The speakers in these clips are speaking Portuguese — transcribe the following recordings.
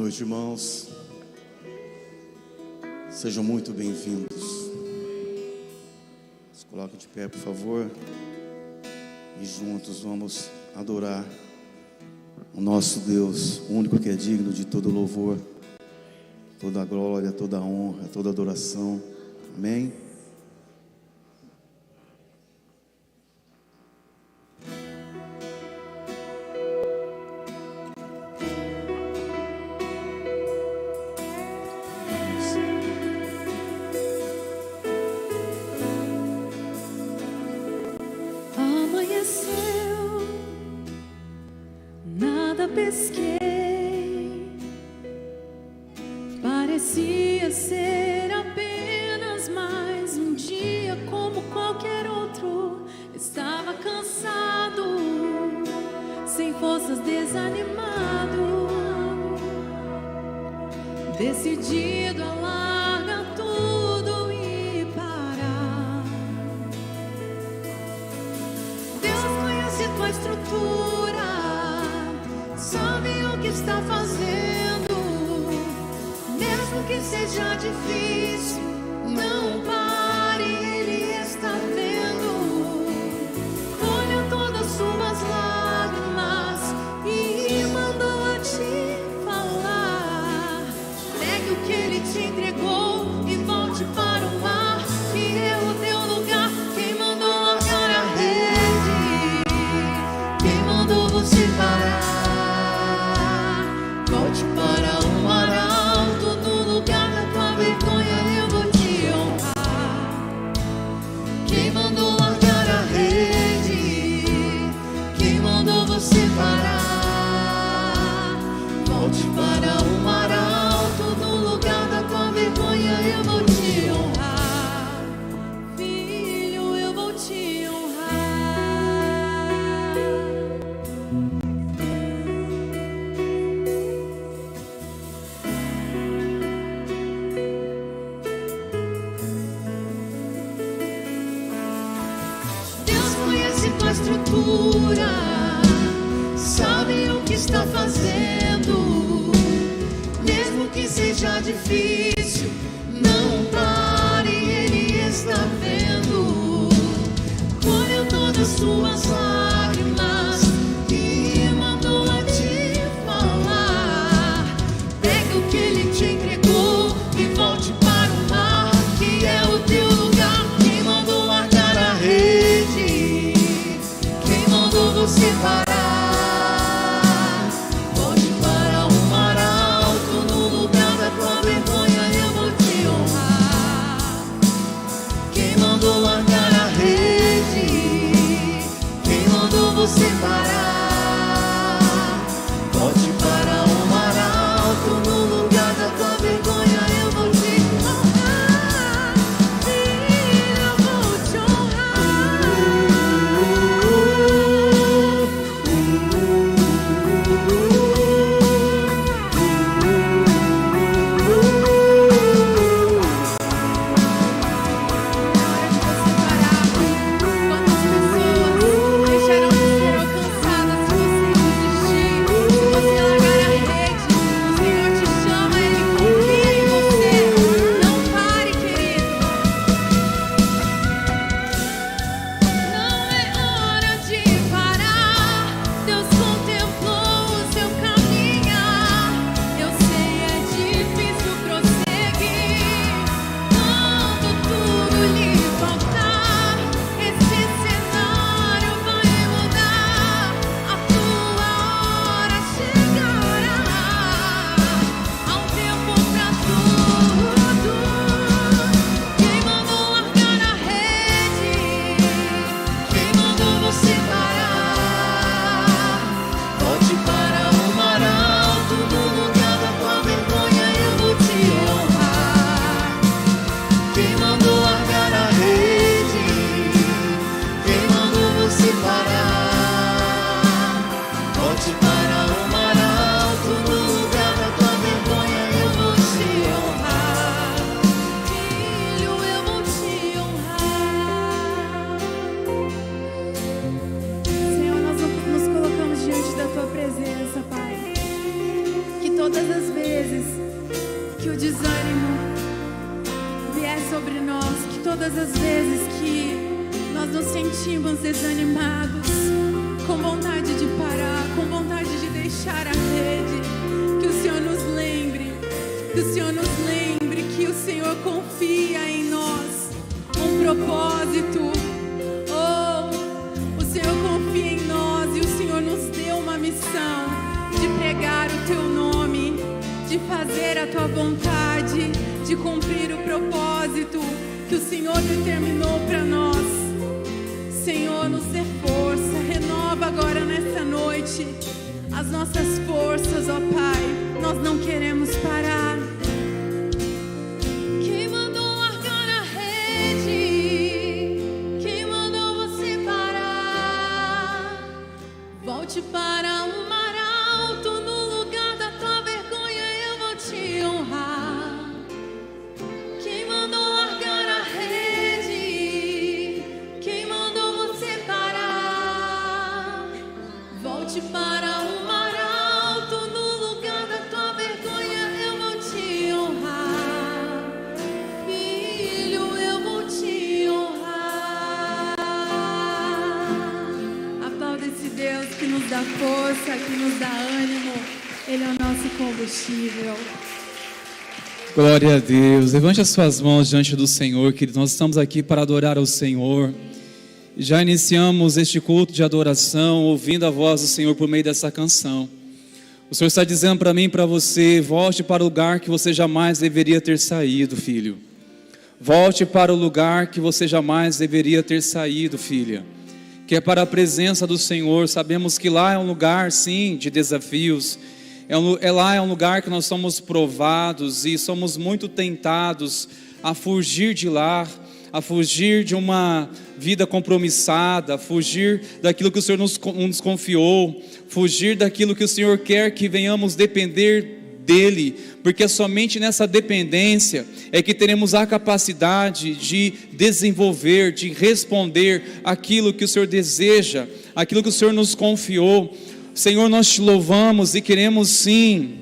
noite, irmãos. Sejam muito bem-vindos. Se coloquem de pé, por favor. E juntos vamos adorar o nosso Deus, o único que é digno de todo louvor, toda glória, toda honra, toda adoração. Amém? Pesquei, parecia ser apenas mais um dia como qualquer outro. Estava cansado, sem forças, desanimado, decidido a largar tudo e parar. Deus conhece tua estrutura, sabe o que está fazendo, mesmo que seja difícil, não pare, Ele está vendo. Olha todas suas lágrimas e mandou a te falar. Pegue o que Ele te entregou e volte para o mar, que é o teu lugar. Quem mandou largar a rede? Quem mandou você parar? Volte para o mar alto, no lugar da tua vergonha eu vou te honrar. Quem mandou largar a rede? Quem mandou você parar? Volte para o mar alto, no lugar da tua vergonha eu vou te honrar. Filho, eu vou te honrar. Tua estrutura, sabe o que está fazendo, mesmo que seja difícil, não pare, Ele está vendo. Colheu todas suas lágrimas e mandou a te falar. Pegue o que Ele te entregou e volte para o mar, que é o teu lugar. Quem mandou largar a rede? Você parar, volte para o mar alto, no lugar da tua vergonha sobre nós, que todas as vezes que nós nos sentimos desanimados, com vontade de parar, com vontade de deixar a rede, que o Senhor nos lembre, que o Senhor nos lembre que o Senhor confia em nós um propósito. O Senhor confia em nós e o Senhor nos deu uma missão de pregar o Teu nome, de fazer a Tua vontade, de cumprir o propósito que o Senhor determinou para nós. Senhor, nos dê força, renova agora nessa noite as nossas forças, ó Pai. Nós não queremos parar. Quem mandou largar a rede? Quem mandou você parar? Volte para o mar alto, no lugar da tua vergonha eu vou te honrar. Quem mandou largar a rede? Quem mandou você parar? Volte para o mar alto, no lugar da tua vergonha eu vou te honrar. Filho, eu vou te honrar. Aplauda esse Deus que nos dá força, que nos dá ânimo. Ele é o nosso combustível. Glória a Deus. Levante as suas mãos diante do Senhor, querido. Nós estamos aqui para adorar ao Senhor. Já iniciamos este culto de adoração, ouvindo a voz do Senhor por meio dessa canção. O Senhor está dizendo para mim e para você: volte para o lugar que você jamais deveria ter saído, filho. Volte para o lugar que você jamais deveria ter saído, filha. Que é para a presença do Senhor. Sabemos que lá é um lugar, sim, de desafios. Lá é um lugar que nós somos provados e somos muito tentados a fugir de lá, a fugir de uma vida compromissada, a fugir daquilo que o Senhor nos confiou, fugir daquilo que o Senhor quer que venhamos depender dEle, porque somente nessa dependência é que teremos a capacidade de desenvolver, de responder aquilo que o Senhor deseja, aquilo que o Senhor nos confiou. Senhor, nós te louvamos e queremos sim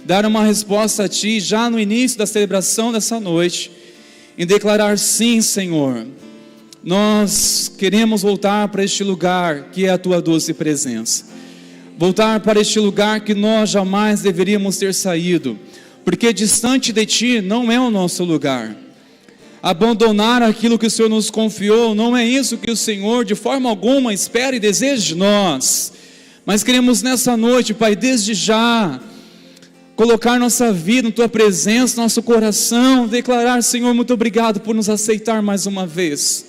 dar uma resposta a Ti já no início da celebração dessa noite, em declarar: sim, Senhor, nós queremos voltar para este lugar que é a Tua doce presença, voltar para este lugar que nós jamais deveríamos ter saído, porque distante de Ti não é o nosso lugar. Abandonar aquilo que o Senhor nos confiou não é isso que o Senhor de forma alguma espera e deseja de nós. Mas queremos nessa noite, Pai, desde já colocar nossa vida na Tua presença, nosso coração, declarar: Senhor, muito obrigado por nos aceitar mais uma vez.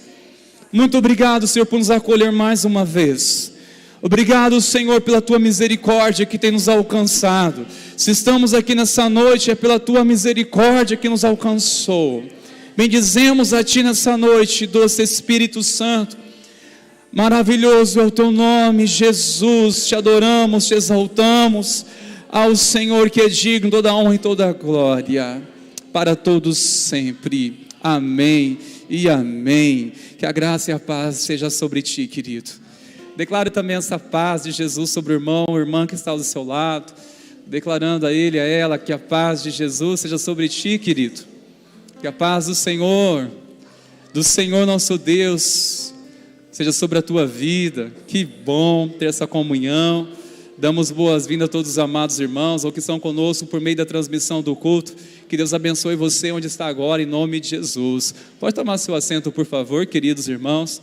Muito obrigado, Senhor, por nos acolher mais uma vez. Obrigado, Senhor, pela Tua misericórdia que tem nos alcançado. Se estamos aqui nessa noite, é pela Tua misericórdia que nos alcançou. Bendizemos a Ti nessa noite, doce Espírito Santo. Maravilhoso é o Teu nome, Jesus. Te adoramos, te exaltamos. Ao Senhor que é digno toda a honra e toda a glória, para todos sempre. Amém e amém. Que a graça e a paz seja sobre ti, querido. Declare também essa paz de Jesus sobre o irmão ou irmã que está do seu lado, declarando a ele, a ela, que a paz de Jesus seja sobre ti, querido. Que a paz do Senhor nosso Deus, seja sobre a tua vida. Que bom ter essa comunhão. Damos boas-vindas a todos os amados irmãos, ou que estão conosco por meio da transmissão do culto. Que Deus abençoe você onde está agora, em nome de Jesus. Pode tomar seu assento, por favor, queridos irmãos.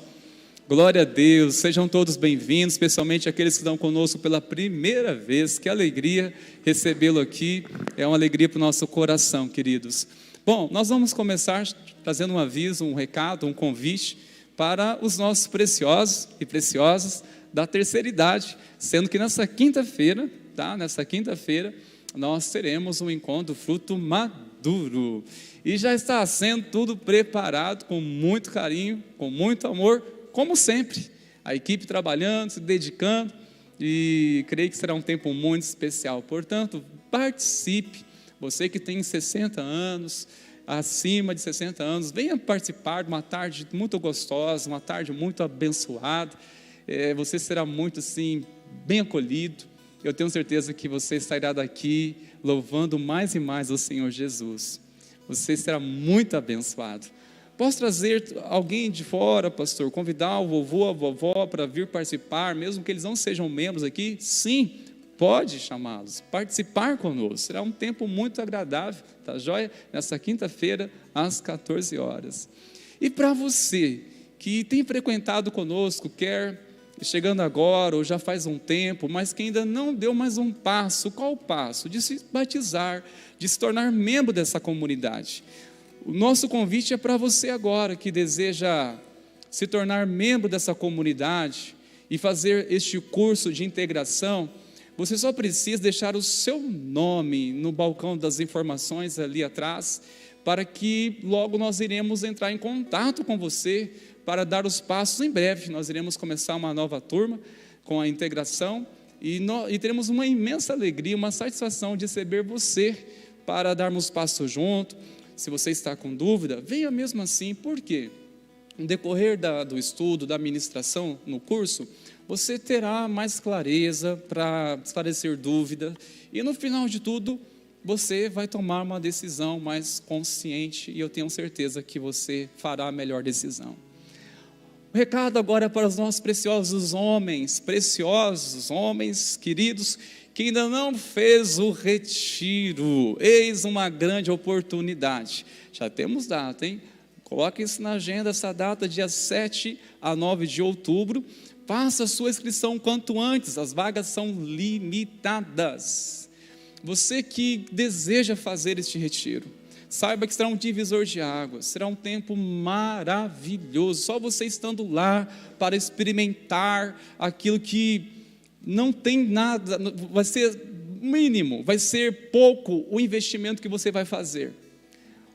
Glória a Deus, sejam todos bem-vindos, especialmente aqueles que estão conosco pela primeira vez. Que alegria recebê-lo aqui, é uma alegria para o nosso coração, queridos. Bom, nós vamos começar trazendo um aviso, um recado, um convite para os nossos preciosos e preciosas da terceira idade, sendo que nessa quinta-feira, nós teremos um encontro fruto maduro, e já está sendo tudo preparado com muito carinho, com muito amor, como sempre, a equipe trabalhando, se dedicando, e creio que será um tempo muito especial. Portanto, participe, você que tem 60 anos, acima de 60 anos, venha participar de uma tarde muito gostosa, uma tarde muito abençoada. Você será muito assim, bem acolhido. Eu tenho certeza que você sairá daqui louvando mais e mais o Senhor Jesus. Você será muito abençoado. Posso trazer alguém de fora, pastor? Convidar o vovô, a vovó para vir participar, mesmo que eles não sejam membros aqui? Sim, pode chamá-los, participar conosco. Será um tempo muito agradável, tá joia? Nessa quinta-feira, às 14 horas. E para você que tem frequentado conosco, quer chegando agora ou já faz um tempo, mas que ainda não deu mais um passo, qual o passo? De se batizar, de se tornar membro dessa comunidade. O nosso convite é para você agora que deseja se tornar membro dessa comunidade e fazer este curso de integração. Você só precisa deixar o seu nome no balcão das informações ali atrás, para que logo nós iremos entrar em contato com você para dar os passos. Em breve nós iremos começar uma nova turma com a integração e teremos uma imensa alegria, uma satisfação de receber você para darmos passos junto. Se você está com dúvida, venha mesmo assim. Por quê? No decorrer do estudo, da ministração no curso, você terá mais clareza para esclarecer dúvida e no final de tudo, você vai tomar uma decisão mais consciente e eu tenho certeza que você fará a melhor decisão. O recado agora é para os nossos preciosos homens queridos, que ainda não fez o retiro. Eis uma grande oportunidade. Já temos data, hein? Coloque isso na agenda, essa data, dia 7 a 9 de outubro. Faça a sua inscrição quanto antes, as vagas são limitadas. Você que deseja fazer este retiro, saiba que será um divisor de águas, será um tempo maravilhoso, só você estando lá para experimentar aquilo que não tem nada, vai ser mínimo, vai ser pouco o investimento que você vai fazer.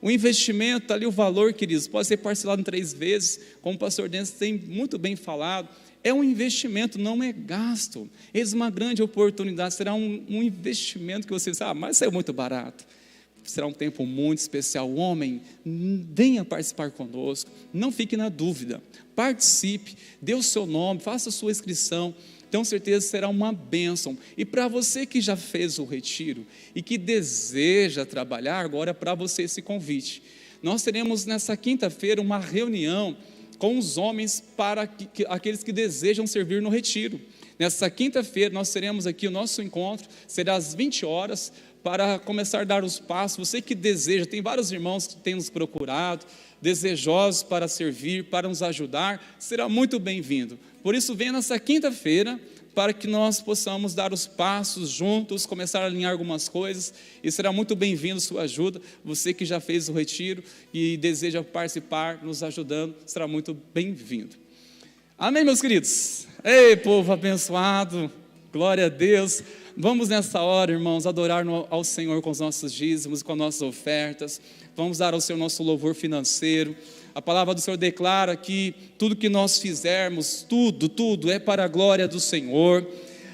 O investimento ali, o valor, queridos, pode ser parcelado em 3 vezes, como o pastor Dennis tem muito bem falado, é um investimento, não é gasto. Eis uma grande oportunidade, será um investimento que você sabe, mas saiu muito barato. Será um tempo muito especial. O homem, venha participar conosco, não fique na dúvida, participe, dê o seu nome, faça a sua inscrição, tenho certeza que será uma bênção. E para você que já fez o retiro e que deseja trabalhar, agora é para você esse convite. Nós teremos nessa quinta-feira uma reunião com os homens para aqueles que desejam servir no retiro. Nessa quinta-feira nós teremos aqui o nosso encontro, será às 20 horas, para começar a dar os passos. Você que deseja, tem vários irmãos que têm nos procurado, desejosos para servir, para nos ajudar, será muito bem-vindo. Por isso, venha nessa quinta-feira, para que nós possamos dar os passos juntos, começar a alinhar algumas coisas, e será muito bem-vindo sua ajuda. Você que já fez o retiro e deseja participar, nos ajudando, será muito bem-vindo. Amém, meus queridos? Ei, povo abençoado, glória a Deus. Vamos nessa hora, irmãos, adorar ao Senhor com os nossos dízimos, com as nossas ofertas. Vamos dar ao Senhor nosso louvor financeiro. A palavra do Senhor declara que tudo que nós fizermos, tudo é para a glória do Senhor.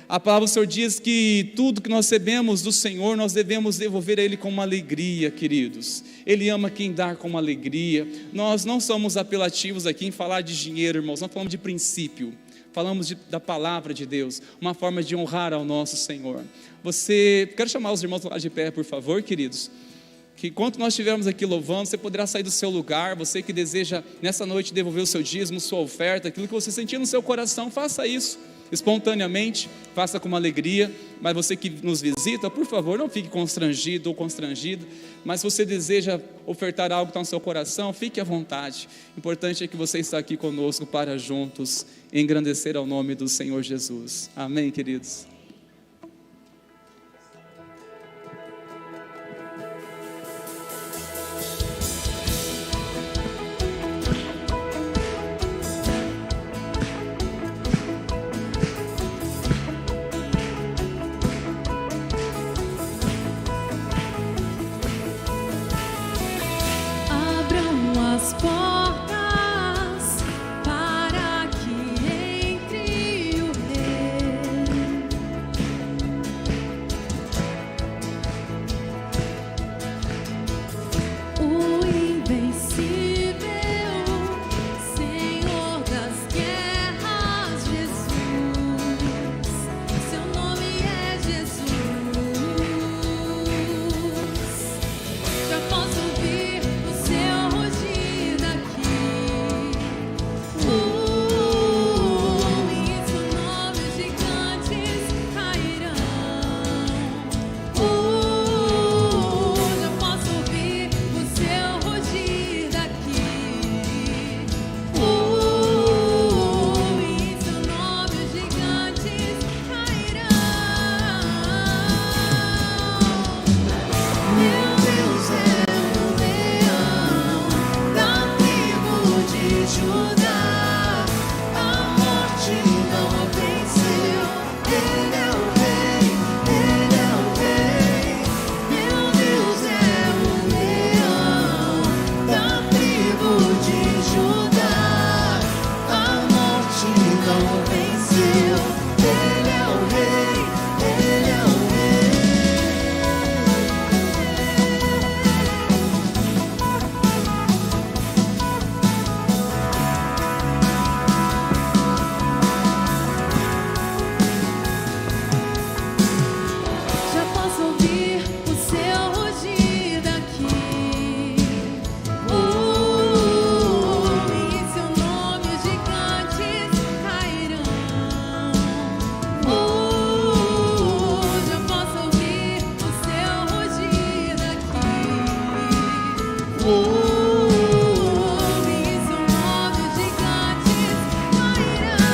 A palavra do Senhor diz que tudo que nós recebemos do Senhor, nós devemos devolver a Ele com uma alegria, queridos. Ele ama quem dá com uma alegria. Nós não somos apelativos aqui em falar de dinheiro, irmãos, nós falamos de princípio. Falamos da palavra de Deus, uma forma de honrar ao nosso Senhor. Quero chamar os irmãos lá de pé, por favor, queridos. Que enquanto nós estivermos aqui louvando, você poderá sair do seu lugar. Você que deseja nessa noite devolver o seu dízimo, sua oferta, aquilo que você sentir no seu coração, faça isso espontaneamente, faça com uma alegria. Mas você que nos visita, por favor, não fique constrangido ou constrangida. Mas se você deseja ofertar algo que está no seu coração, fique à vontade. O importante é que você está aqui conosco para juntos engrandecer ao nome do Senhor Jesus. Amém, queridos? Já posso ouvir o seu rugido aqui. Judá, a morte não venceu. Ele é o rei, ele é o rei. Meu Deus é o leão da tribo de Judá, a morte não venceu. Ele é o rei, ele é o Já posso ouvir o seu rugido aqui. Em seu nome os gigantes cairão. Já posso ouvir o seu rugido aqui. Em seu nome os gigantes cairão.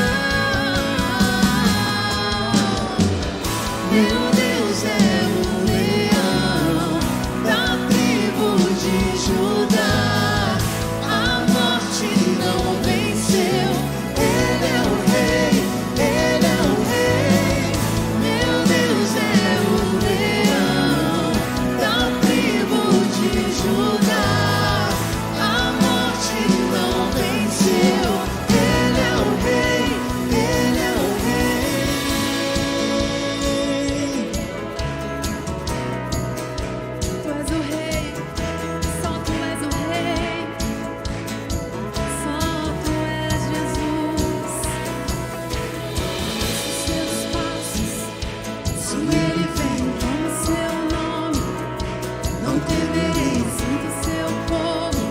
Meu Deus é o leão da tribo de Judá, a morte não venceu. Ele é o rei, ele é o rei. Meu Deus é o leão da tribo de Judá, a morte não venceu. Ele é o rei, ele é o rei. Tu és o rei, só tu és o rei, só tu és Jesus. Os seus passos, se ele vem como seu nome, não temerei, sinto seu povo.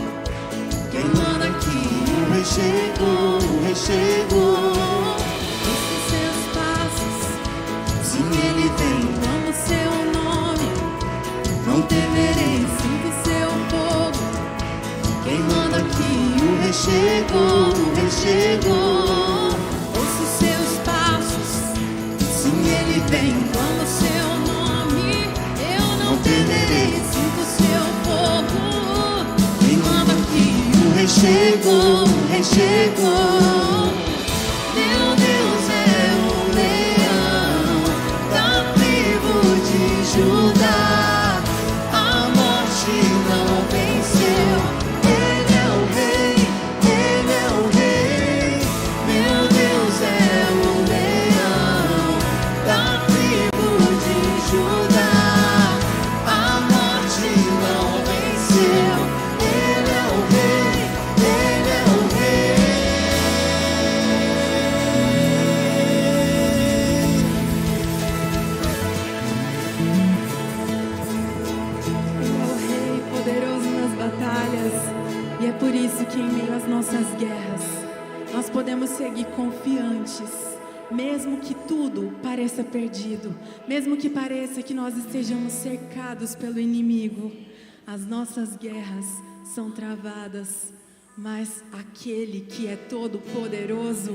Quem manda aqui, o rei chegou, o rei chegou. Os seus passos, se ele vem como seu nome, não temerei, sinto seu povo. Quem manda aqui, o rei chegou, o rei chegou. Ouço seus passos, se ele vem como seu nome, eu não temerei, sinto seu povo. Quem manda aqui, o rei chegou, o rei chegou. Meu Deus é o leão da tribo de Judá, a morte não venceu. Ele é o rei, ele é o rei. Meu Deus é o leão da tribo de Judá, a morte não venceu. Ele é o rei, ele é o rei. Ele é o rei poderoso nas batalhas, e é por isso que em meio às nossas guerras nós podemos seguir confiantes, mesmo que tudo pareça perdido, mesmo que pareça que nós estejamos cercados pelo inimigo. As nossas guerras são travadas, mas aquele que é todo poderoso,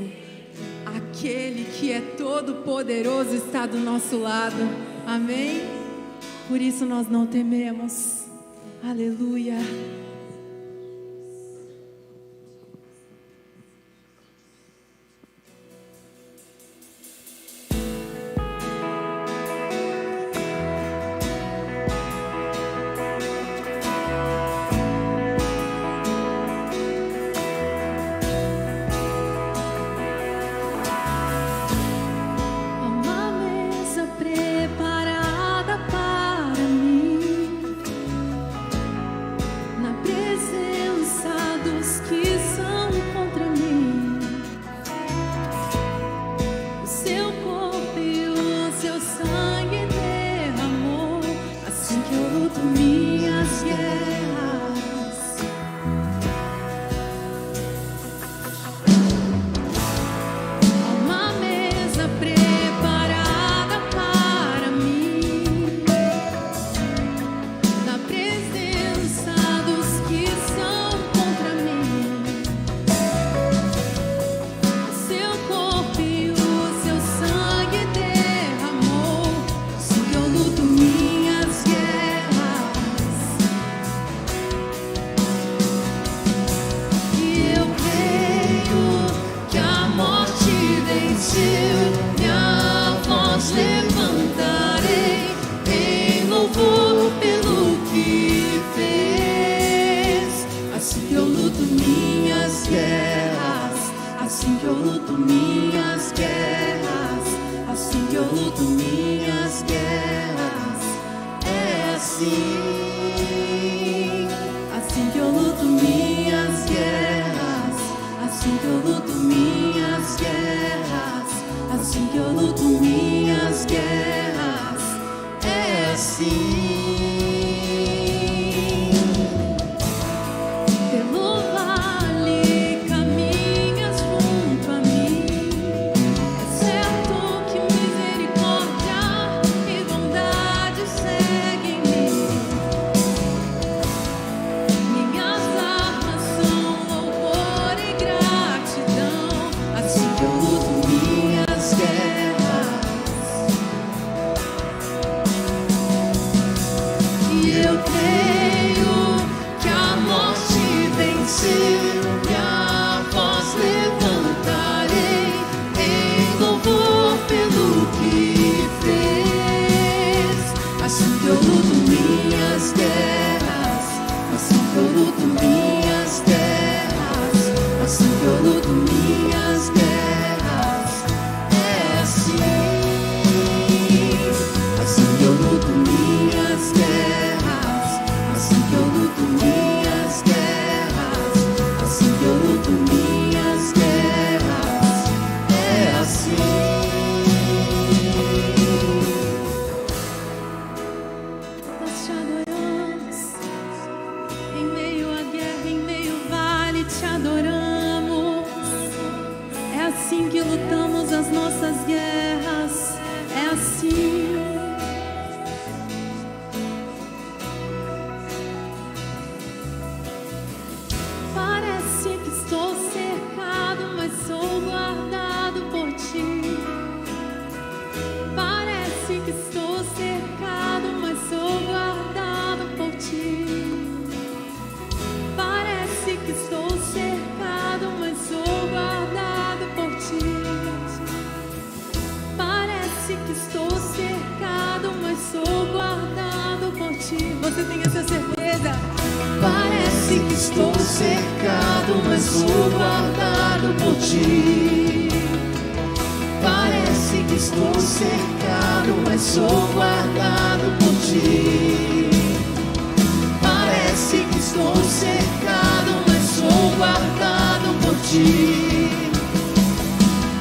aquele que é todo poderoso está do nosso lado. Amém? Por isso nós não tememos. Aleluia. Uma mesa preparada para mim, na guerras, assim que eu luto minhas guerras, assim que eu luto minhas guerras. É assim, assim que eu luto minhas guerras, assim que eu luto minhas guerras, assim que eu luto minhas guerras. É assim. Você tem essa certeza? Parece que estou cercado, mas sou guardado por ti. Parece que estou cercado, mas sou guardado por ti. Parece que estou cercado, mas sou guardado por ti.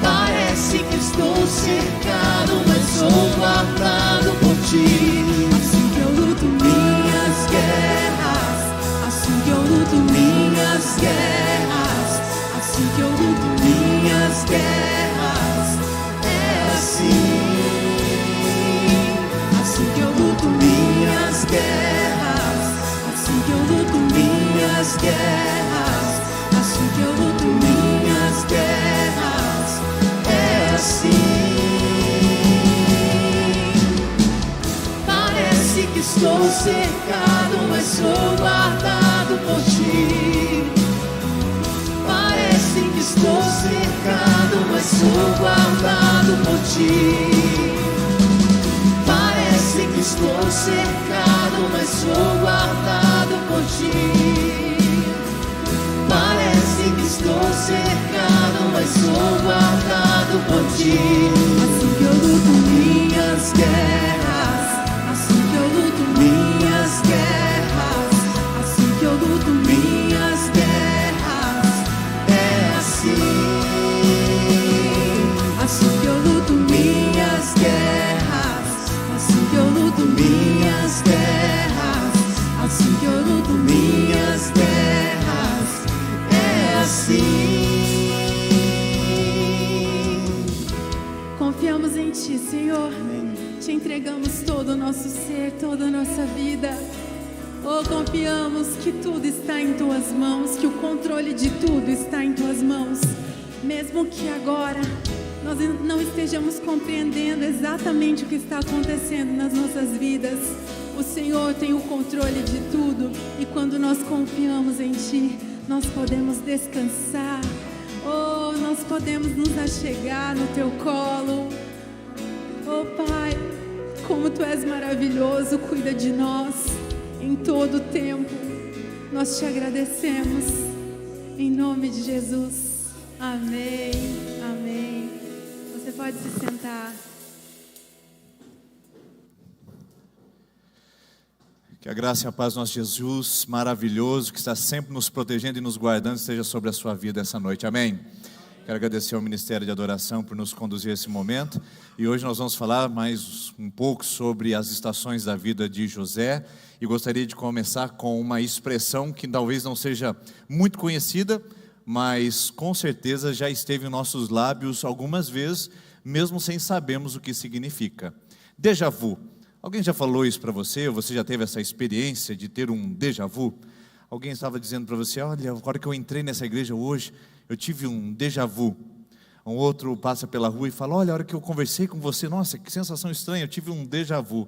Parece que estou cercado, mas sou guardado por ti. Assim que eu luto minhas guerras, assim que eu luto minhas guerras, assim que eu luto minhas guerras. É assim, assim que eu luto minhas guerras, assim que eu luto minhas guerras, assim que eu luto minhas guerras. É assim. Parece que estou cercado, mas sou guardado por ti. Parece que estou cercado, mas sou guardado por ti. Parece que estou cercado, mas sou guardado por ti. Parece que estou cercado, mas sou guardado por ti. Assim que eu luto minhas guerras, assim que eu luto minhas guerras, assim que eu luto minhas guerras. É assim, assim que eu luto minhas guerras, assim que eu luto minhas guerras, assim que eu luto minhas guerras. É assim. Confiamos em Ti, Senhor. Te entregamos todo o nosso ser, toda a nossa vida. Oh, confiamos que tudo está em Tuas mãos, que o controle de tudo está em Tuas mãos. Mesmo que agora nós não estejamos compreendendo exatamente o que está acontecendo nas nossas vidas, o Senhor tem o controle de tudo. E quando nós confiamos em Ti, nós podemos descansar. Oh, nós podemos nos achegar no Teu colo. Oh, Pai, como Tu és maravilhoso, cuida de nós em todo o tempo. Nós Te agradecemos. Em nome de Jesus. Amém. Amém. Você pode se sentar. Que a graça e a paz do nosso Jesus maravilhoso, que está sempre nos protegendo e nos guardando, esteja sobre a sua vida essa noite. Amém. Quero agradecer ao Ministério de Adoração por nos conduzir a esse momento. E hoje nós vamos falar mais um pouco sobre as estações da vida de José. E gostaria de começar com uma expressão que talvez não seja muito conhecida, mas com certeza já esteve em nossos lábios algumas vezes, mesmo sem sabermos o que significa. Déjà vu. Alguém já falou isso para você? Ou você já teve essa experiência de ter um déjà vu? Alguém estava dizendo para você: olha, agora que eu entrei nessa igreja hoje, eu tive um déjà vu. Um outro passa pela rua e fala: olha, a hora que eu conversei com você, nossa, que sensação estranha, eu tive um déjà vu.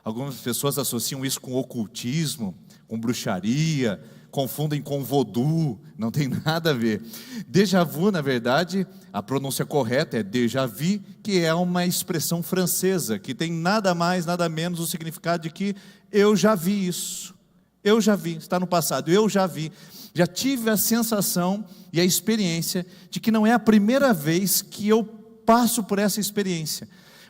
Algumas pessoas associam isso com ocultismo, com bruxaria, confundem com voodoo, não tem nada a ver. Déjà vu, na verdade, a pronúncia correta é déjà vu, que é uma expressão francesa, que tem nada mais, nada menos o significado de que eu já vi isso. Eu já vi, está no passado, eu já vi. Já tive a sensação e a experiência de que não é a primeira vez que eu passo por essa experiência.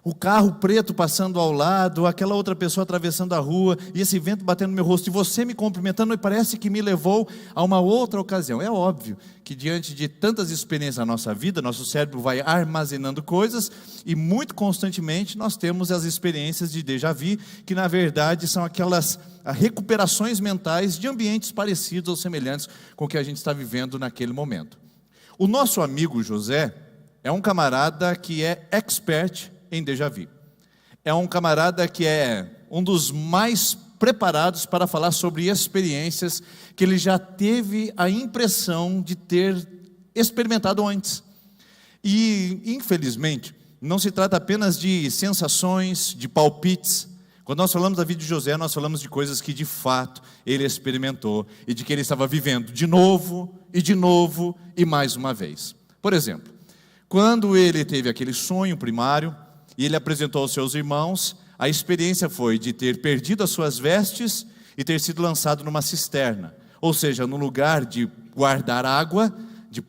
O carro preto passando ao lado, aquela outra pessoa atravessando a rua, e esse vento batendo no meu rosto, e você me cumprimentando, e parece que me levou a uma outra ocasião. É óbvio que diante de tantas experiências na nossa vida, nosso cérebro vai armazenando coisas, e muito constantemente nós temos as experiências de déjà vu, que na verdade são aquelas recuperações mentais de ambientes parecidos ou semelhantes com o que a gente está vivendo naquele momento. O nosso amigo José é um camarada que é expert em déjà vu. É um camarada que é um dos mais preparados para falar sobre experiências que ele já teve a impressão de ter experimentado antes. E, infelizmente, não se trata apenas de sensações, de palpites. Quando nós falamos da vida de José, nós falamos de coisas que de fato ele experimentou e de que ele estava vivendo de novo e mais uma vez. Por exemplo, quando ele teve aquele sonho primário e ele apresentou aos seus irmãos, a experiência foi de ter perdido as suas vestes e ter sido lançado numa cisterna, ou seja, no lugar de guardar água, de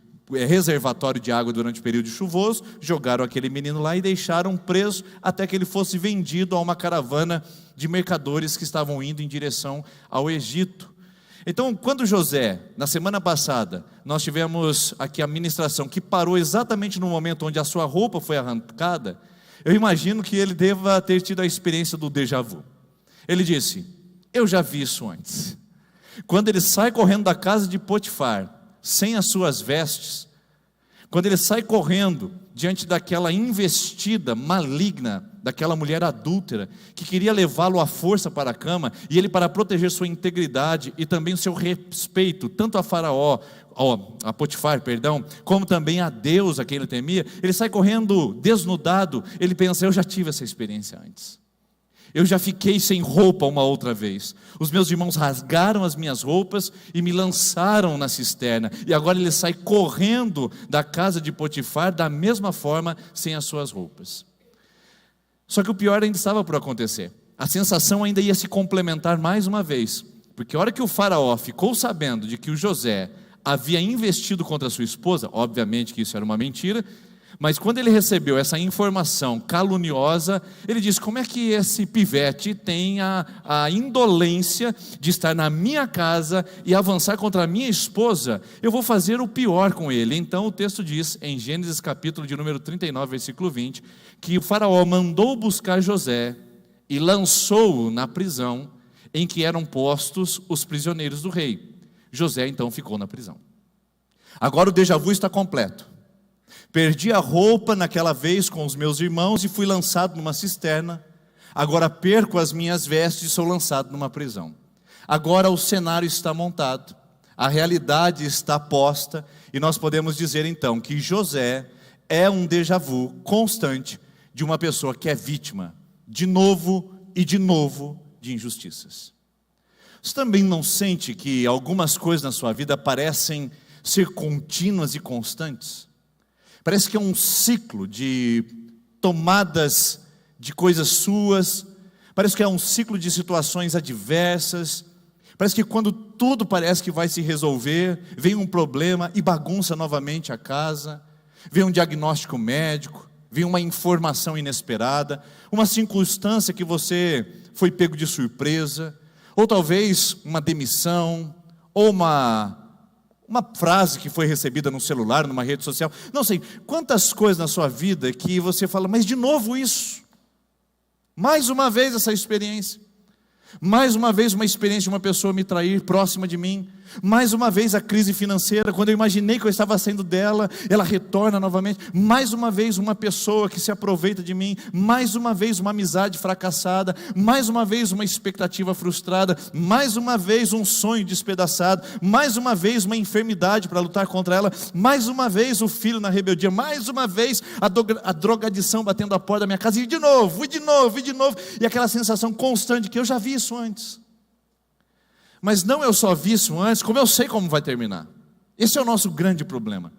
reservatório de água durante o período chuvoso, jogaram aquele menino lá e deixaram preso até que ele fosse vendido a uma caravana de mercadores que estavam indo em direção ao Egito. Então, quando José, na semana passada, nós tivemos aqui a ministração que parou exatamente no momento onde a sua roupa foi arrancada, eu imagino que ele deva ter tido a experiência do déjà vu. Ele disse: eu já vi isso antes. Quando ele sai correndo da casa de Potifar, sem as suas vestes, quando ele sai correndo diante daquela investida maligna, daquela mulher adúltera, que queria levá-lo à força para a cama, e ele, para proteger sua integridade e também o seu respeito, tanto a Faraó, a Potifar, como também a Deus a quem ele temia, ele sai correndo desnudado. Ele pensa: eu já tive essa experiência antes. Eu já fiquei sem roupa uma outra vez. Os meus irmãos rasgaram as minhas roupas e me lançaram na cisterna. E agora ele sai correndo da casa de Potifar da mesma forma, sem as suas roupas. Só que o pior ainda estava por acontecer. A sensação ainda ia se complementar mais uma vez. Porque a hora que o faraó ficou sabendo de que o José havia investido contra sua esposa, obviamente que isso era uma mentira, mas quando ele recebeu essa informação caluniosa, ele disse: como é que esse pivete tem a indolência de estar na minha casa e avançar contra a minha esposa? Eu vou fazer o pior com ele. Então o texto diz, em Gênesis capítulo de número 39, versículo 20, que o faraó mandou buscar José e lançou-o na prisão em que eram postos os prisioneiros do rei. José então ficou na prisão. Agora o déjà vu está completo. Perdi a roupa naquela vez com os meus irmãos e fui lançado numa cisterna. Agora perco as minhas vestes e sou lançado numa prisão. Agora o cenário está montado, a realidade está posta, e nós podemos dizer então que José é um déjà vu constante de uma pessoa que é vítima de novo de injustiças. Você também não sente que algumas coisas na sua vida parecem ser contínuas e constantes? Parece que é um ciclo de tomadas de coisas suas, parece que é um ciclo de situações adversas, parece que quando tudo parece que vai se resolver, vem um problema e bagunça novamente a casa, vem um diagnóstico médico, vem uma informação inesperada, uma circunstância que você foi pego de surpresa, ou talvez uma demissão, ou uma frase que foi recebida no celular, numa rede social, não sei, quantas coisas na sua vida que você fala, mas de novo isso, mais uma vez essa experiência, mais uma vez uma experiência de uma pessoa me trair próxima de mim, mais uma vez a crise financeira, quando eu imaginei que eu estava saindo dela, ela retorna novamente, mais uma vez uma pessoa que se aproveita de mim, mais uma vez uma amizade fracassada, mais uma vez uma expectativa frustrada, mais uma vez um sonho despedaçado, mais uma vez uma enfermidade para lutar contra ela, mais uma vez o filho na rebeldia, mais uma vez a drogadição batendo a porta da minha casa, e de novo, e de novo, e de novo, e aquela sensação constante de que eu já vi isso antes. Mas não eu só vi isso antes, como eu sei como vai terminar. Esse é o nosso grande problema.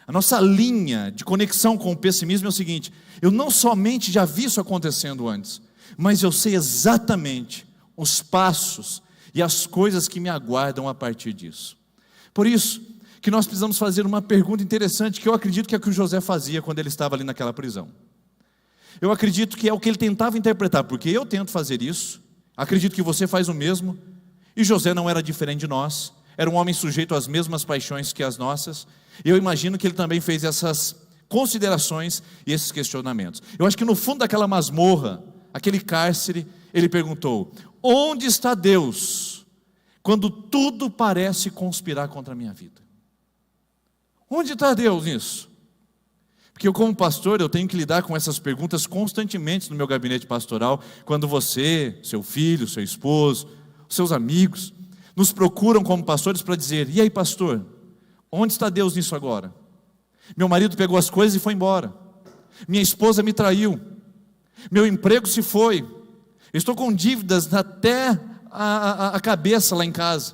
A nossa linha de conexão com o pessimismo é o seguinte: eu não somente já vi isso acontecendo antes, mas eu sei exatamente os passos e as coisas que me aguardam a partir disso. Por isso que nós precisamos fazer uma pergunta interessante, que eu acredito que é o que o José fazia quando ele estava ali naquela prisão. Eu acredito que é o que ele tentava interpretar, porque eu tento fazer isso, acredito que você faz o mesmo. E José não era diferente de nós, era um homem sujeito às mesmas paixões que as nossas. Eu imagino que ele também fez essas considerações e esses questionamentos. Eu acho que no fundo daquela masmorra, aquele cárcere, ele perguntou: onde está Deus quando tudo parece conspirar contra a minha vida? Onde está Deus nisso? Porque eu, como pastor, eu tenho que lidar com essas perguntas constantemente no meu gabinete pastoral, quando você, seu filho, seu esposo, seus amigos nos procuram como pastores para dizer: e aí, pastor, onde está Deus nisso agora? Meu marido pegou as coisas e foi embora, minha esposa me traiu, meu emprego se foi, estou com dívidas até a cabeça lá em casa,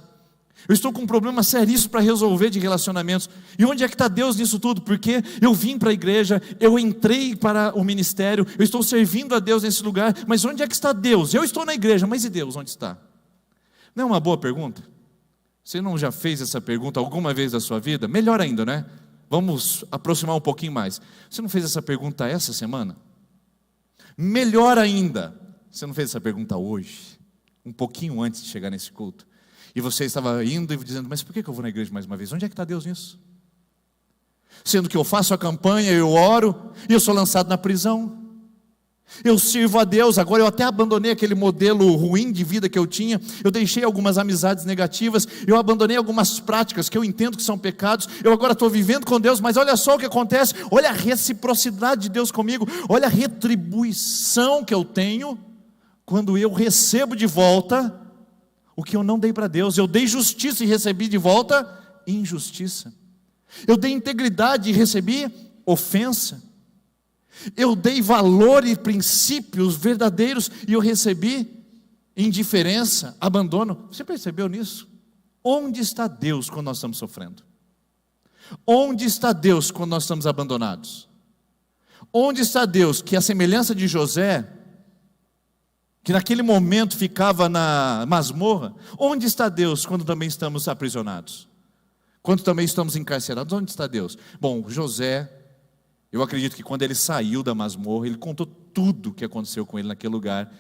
eu estou com um problema seríssimo para resolver de relacionamentos. E onde é que está Deus nisso tudo? Porque eu vim para a igreja, eu entrei para o ministério, eu estou servindo a Deus nesse lugar, mas onde é que está Deus? Eu estou na igreja, mas e Deus, onde está? Não é uma boa pergunta? Você não já fez essa pergunta alguma vez na sua vida? Melhor ainda, né? Vamos aproximar um pouquinho mais. Você não fez essa pergunta essa semana? Melhor ainda, você não fez essa pergunta hoje, um pouquinho antes de chegar nesse culto, e você estava indo e dizendo: mas por que eu vou na igreja mais uma vez? Onde é que está Deus nisso? Sendo que eu faço a campanha, eu oro, e eu sou lançado na prisão. Eu sirvo a Deus, agora eu até abandonei aquele modelo ruim de vida que eu tinha, eu deixei algumas amizades negativas, eu abandonei algumas práticas que eu entendo que são pecados, eu agora estou vivendo com Deus, mas olha só o que acontece, olha a reciprocidade de Deus comigo, olha a retribuição que eu tenho, quando eu recebo de volta o que eu não dei para Deus. Eu dei justiça e recebi de volta injustiça, eu dei integridade e recebi ofensa, eu dei valor e princípios verdadeiros e eu recebi indiferença, abandono. Você percebeu nisso? Onde está Deus quando nós estamos sofrendo? Onde está Deus quando nós estamos abandonados? Onde está Deus que, a semelhança de José, que naquele momento ficava na masmorra, onde está Deus quando também estamos aprisionados? Quando também estamos encarcerados, onde está Deus? Bom, José, eu acredito que quando ele saiu da masmorra, ele contou tudo o que aconteceu com ele naquele lugar.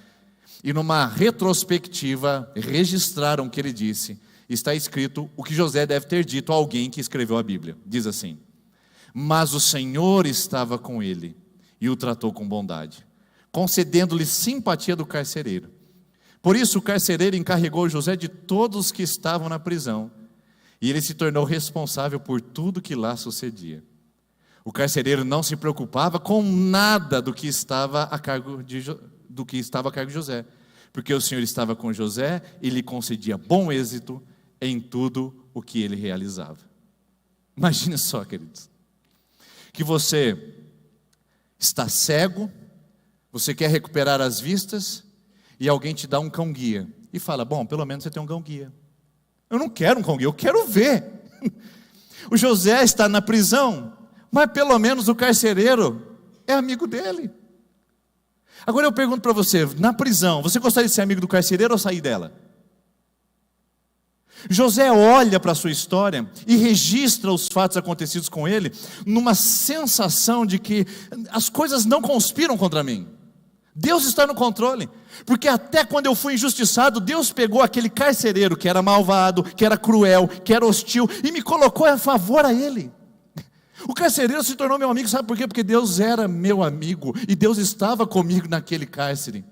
E numa retrospectiva, registraram o que ele disse. Está escrito o que José deve ter dito a alguém que escreveu a Bíblia. Diz assim: mas o Senhor estava com ele e o tratou com bondade, concedendo-lhe simpatia do carcereiro. Por isso o carcereiro encarregou José de todos os que estavam na prisão, e ele se tornou responsável por tudo que lá sucedia. O carcereiro não se preocupava com nada do que estava a cargo de José, porque o Senhor estava com José e lhe concedia bom êxito em tudo o que ele realizava. Imagine só, queridos, que você está cego, você quer recuperar as vistas, e alguém te dá um cão-guia, e fala: bom, pelo menos você tem um cão-guia. Eu não quero um cão-guia, eu quero ver. O José está na prisão, mas pelo menos o carcereiro é amigo dele. Agora eu pergunto para você, na prisão, você gostaria de ser amigo do carcereiro ou sair dela? José olha para a sua história e registra os fatos acontecidos com ele numa sensação de que as coisas não conspiram contra mim. Deus está no controle, porque até quando eu fui injustiçado, Deus pegou aquele carcereiro que era malvado, que era cruel, que era hostil, e me colocou a favor a ele. O carcereiro se tornou meu amigo, sabe por quê? Porque Deus era meu amigo, e Deus estava comigo naquele cárcere.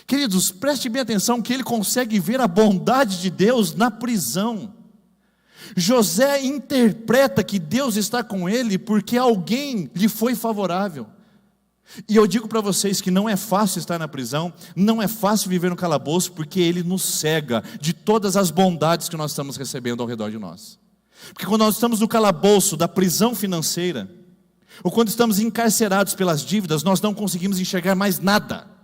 Queridos, preste bem atenção que ele consegue ver a bondade de Deus na prisão. José interpreta que Deus está com ele porque alguém lhe foi favorável. E eu digo para vocês que não é fácil estar na prisão, não é fácil viver no calabouço, porque ele nos cega de todas as bondades que nós estamos recebendo ao redor de nós. Porque quando nós estamos no calabouço da prisão financeira, ou quando estamos encarcerados pelas dívidas, nós não conseguimos enxergar mais nada.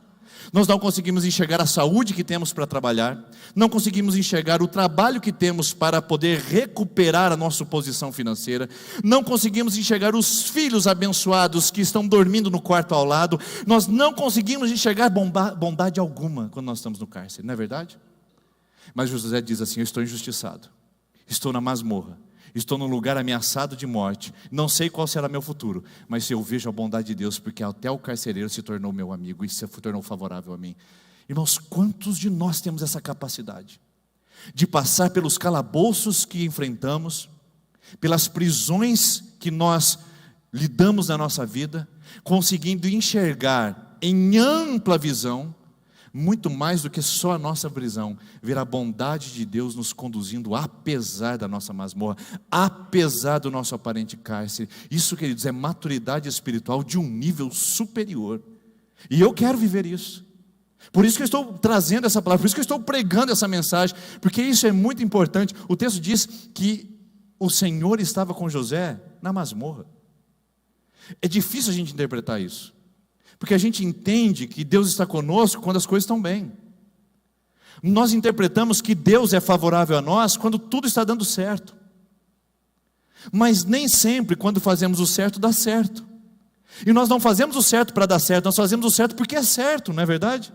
Nós não conseguimos enxergar a saúde que temos para trabalhar, não conseguimos enxergar o trabalho que temos para poder recuperar a nossa posição financeira, não conseguimos enxergar os filhos abençoados que estão dormindo no quarto ao lado, nós não conseguimos enxergar bondade alguma quando nós estamos no cárcere, não é verdade? Mas José diz assim: eu estou injustiçado, estou na masmorra, estou num lugar ameaçado de morte, não sei qual será meu futuro, mas eu vejo a bondade de Deus, porque até o carcereiro se tornou meu amigo e se tornou favorável a mim. Irmãos, quantos de nós temos essa capacidade de passar pelos calabouços que enfrentamos, pelas prisões que nós lidamos na nossa vida, conseguindo enxergar em ampla visão, muito mais do que só a nossa prisão, ver a bondade de Deus nos conduzindo apesar da nossa masmorra, apesar do nosso aparente cárcere. Isso, queridos, é maturidade espiritual de um nível superior, e eu quero viver isso. Por isso que eu estou trazendo essa palavra, por isso que eu estou pregando essa mensagem, porque isso é muito importante. O texto diz que o Senhor estava com José na masmorra. É difícil a gente interpretar isso, porque a gente entende que Deus está conosco quando as coisas estão bem. Nós interpretamos que Deus é favorável a nós quando tudo está dando certo. Mas nem sempre quando fazemos o certo dá certo. E nós não fazemos o certo para dar certo, nós fazemos o certo porque é certo, não é verdade?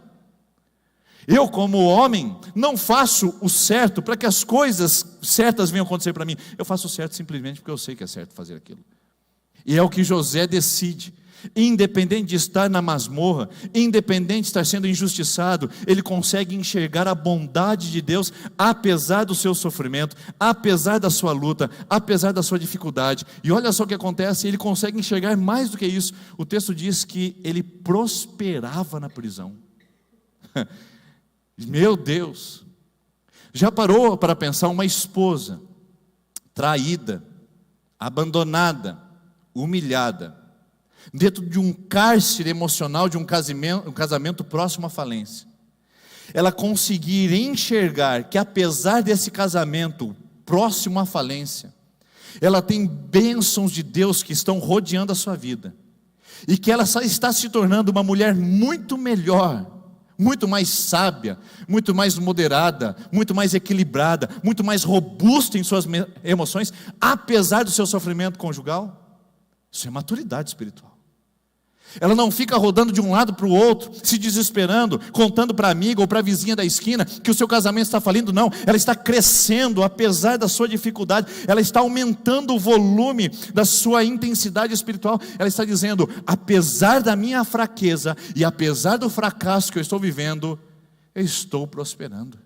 Eu, como homem, não faço o certo para que as coisas certas venham acontecer para mim. Eu faço o certo simplesmente porque eu sei que é certo fazer aquilo. E é o que José decide. Independente de estar na masmorra, independente de estar sendo injustiçado, ele consegue enxergar a bondade de Deus, apesar do seu sofrimento, apesar da sua luta, apesar da sua dificuldade. E olha só o que acontece, ele consegue enxergar mais do que isso. O texto diz que ele prosperava na prisão. Meu Deus! Já parou para pensar uma esposa traída, abandonada, humilhada, dentro de um cárcere emocional, de um casamento próximo à falência, ela conseguir enxergar que apesar desse casamento próximo à falência, ela tem bênçãos de Deus que estão rodeando a sua vida, e que ela está se tornando uma mulher muito melhor, muito mais sábia, muito mais moderada, muito mais equilibrada, muito mais robusta em suas emoções, apesar do seu sofrimento conjugal. Isso é maturidade espiritual. Ela não fica rodando de um lado para o outro, se desesperando, contando para a amiga ou para a vizinha da esquina que o seu casamento está falindo. Não, ela está crescendo apesar da sua dificuldade, ela está aumentando o volume da sua intensidade espiritual. Ela está dizendo: apesar da minha fraqueza e apesar do fracasso que eu estou vivendo, eu estou prosperando.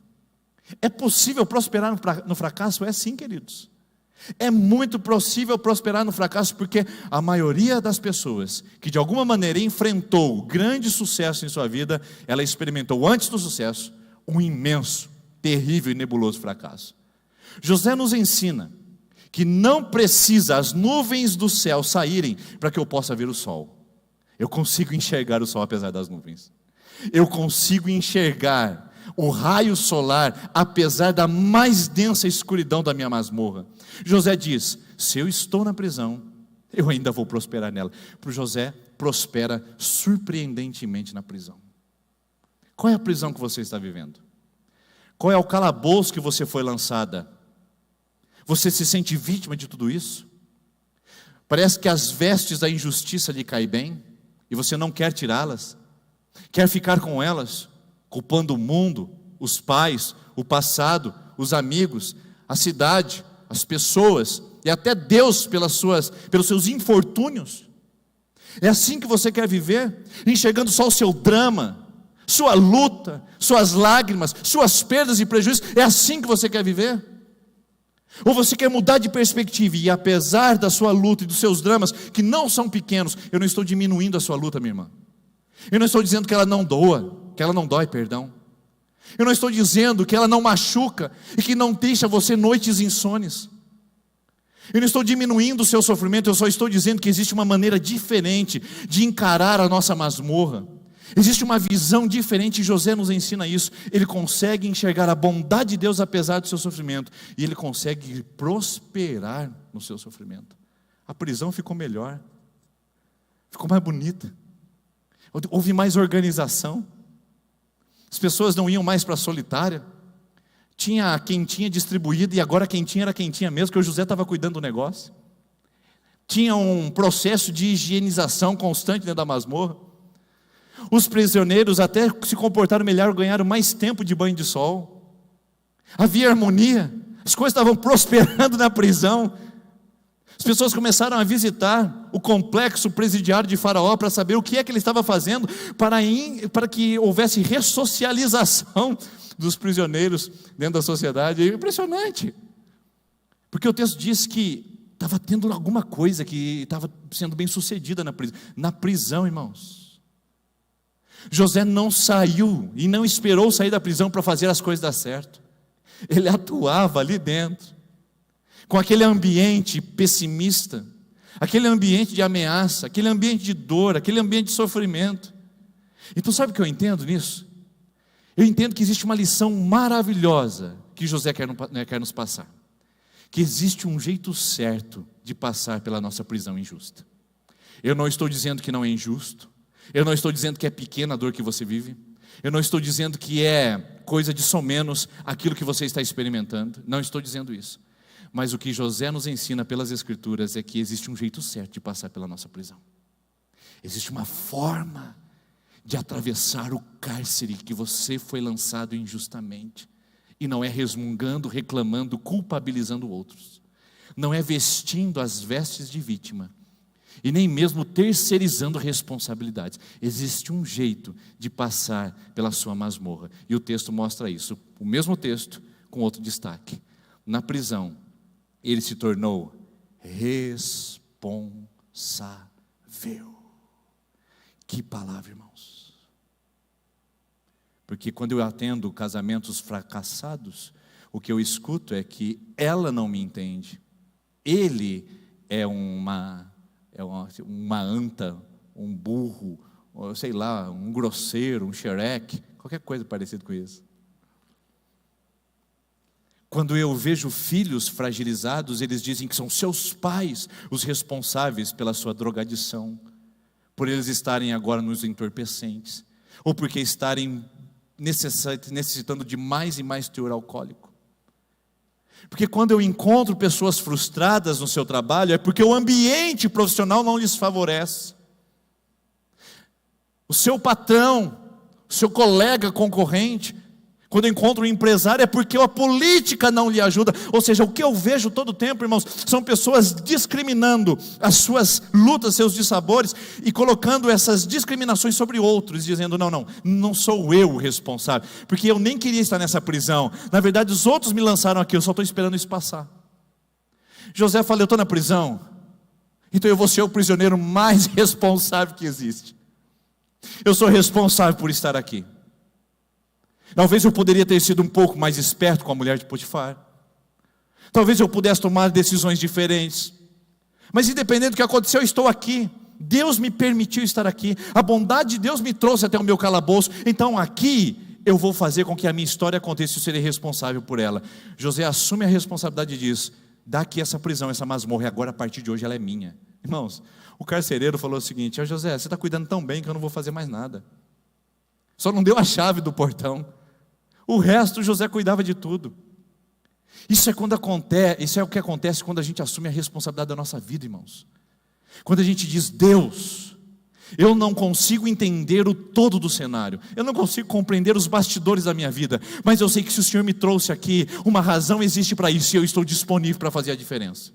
É possível prosperar no fracasso? É sim, queridos. É muito possível prosperar no fracasso, porque a maioria das pessoas que de alguma maneira enfrentou grande sucesso em sua vida, ela experimentou antes do sucesso um imenso, terrível e nebuloso fracasso. José nos ensina que não precisa as nuvens do céu saírem para que eu possa ver o sol. Eu consigo enxergar o sol apesar das nuvens. Eu consigo enxergar o raio solar, apesar da mais densa escuridão da minha masmorra. José diz: se eu estou na prisão, eu ainda vou prosperar nela. Para José, prospera surpreendentemente na prisão. Qual é a prisão que você está vivendo? Qual é o calabouço que você foi lançada? Você se sente vítima de tudo isso? Parece que as vestes da injustiça lhe caem bem, e você não quer tirá-las, quer ficar com elas, culpando o mundo, os pais, o passado, os amigos, a cidade, as pessoas e até Deus pelos seus infortúnios? É assim que você quer viver? Enxergando só o seu drama, sua luta, suas lágrimas, suas perdas e prejuízos? É assim que você quer viver? Ou você quer mudar de perspectiva e, apesar da sua luta e dos seus dramas, que não são pequenos, eu não estou diminuindo a sua luta, minha irmã. Eu não estou dizendo que ela não dói, perdão. Eu não estou dizendo que ela não machuca e que não deixa você noites insones. Eu não estou diminuindo o seu sofrimento, eu só estou dizendo que existe uma maneira diferente de encarar a nossa masmorra. Existe uma visão diferente, e José nos ensina isso. Ele consegue enxergar a bondade de Deus apesar do seu sofrimento, e ele consegue prosperar no seu sofrimento. A prisão ficou melhor, ficou mais bonita, houve mais organização, as pessoas não iam mais para a solitária, tinha a quentinha distribuída, e agora a quentinha era quentinha mesmo, porque o José estava cuidando do negócio. Tinha um processo de higienização constante dentro da masmorra. Os prisioneiros até se comportaram melhor, ganharam mais tempo de banho de sol. Havia harmonia, as coisas estavam prosperando na prisão. As pessoas começaram a visitar o complexo presidiário de Faraó para saber o que é que ele estava fazendo para que houvesse ressocialização dos prisioneiros dentro da sociedade. É impressionante, porque o texto diz que estava tendo alguma coisa que estava sendo bem sucedida na prisão, irmãos. José não saiu e não esperou sair da prisão para fazer as coisas dar certo. Ele atuava ali dentro, com aquele ambiente pessimista, aquele ambiente de ameaça, aquele ambiente de dor, aquele ambiente de sofrimento. Então sabe o que eu entendo nisso? Eu entendo que existe uma lição maravilhosa que José quer nos passar. Que existe um jeito certo de passar pela nossa prisão injusta. Eu não estou dizendo que não é injusto. Eu não estou dizendo que é pequena a dor que você vive. Eu não estou dizendo que é coisa de somenos aquilo que você está experimentando. Não estou dizendo isso. Mas o que José nos ensina pelas Escrituras é que existe um jeito certo de passar pela nossa prisão. Existe uma forma de atravessar o cárcere que você foi lançado injustamente. E não é resmungando, reclamando, culpabilizando outros. Não é vestindo as vestes de vítima. E nem mesmo terceirizando responsabilidades. Existe um jeito de passar pela sua masmorra. E o texto mostra isso. O mesmo texto, com outro destaque. Na prisão, ele se tornou responsável. Que palavra, irmãos. Porque quando eu atendo casamentos fracassados, o que eu escuto é que ela não me entende. Ele é uma anta, um burro, ou sei lá, um grosseiro, um xereque, qualquer coisa parecida com isso. Quando eu vejo filhos fragilizados, eles dizem que são seus pais os responsáveis pela sua drogadição, por eles estarem agora nos entorpecentes, ou porque estarem necessitando de mais e mais teor alcoólico. Porque quando eu encontro pessoas frustradas no seu trabalho, é porque o ambiente profissional não lhes favorece. O seu patrão, o seu colega concorrente, quando eu encontro um empresário, é porque a política não lhe ajuda. Ou seja, o que eu vejo todo o tempo, irmãos, são pessoas discriminando as suas lutas, seus dissabores, e colocando essas discriminações sobre outros, dizendo, não sou eu o responsável, porque eu nem queria estar nessa prisão. Na verdade, os outros me lançaram aqui, eu só estou esperando isso passar. José fala, eu estou na prisão, então eu vou ser o prisioneiro mais responsável que existe. Eu sou responsável por estar aqui. Talvez eu poderia ter sido um pouco mais esperto com a mulher de Potifar. Talvez eu pudesse tomar decisões diferentes. Mas independente do que aconteceu, eu estou aqui. Deus me permitiu estar aqui. A bondade de Deus me trouxe até o meu calabouço. Então aqui eu vou fazer com que a minha história aconteça e eu serei responsável por ela. José assume a responsabilidade disso. Dá aqui essa prisão, essa masmorra, e agora a partir de hoje ela é minha. Irmãos, o carcereiro falou o seguinte, José, você está cuidando tão bem que eu não vou fazer mais nada. Só não deu a chave do portão. O resto José cuidava de tudo. Isso é o que acontece quando a gente assume a responsabilidade da nossa vida, irmãos. Quando a gente diz, Deus, Eu não consigo entender o todo do cenário, eu não consigo compreender os bastidores da minha vida, mas eu sei que se o Senhor me trouxe aqui, uma razão existe para isso, e eu estou disponível para fazer a diferença.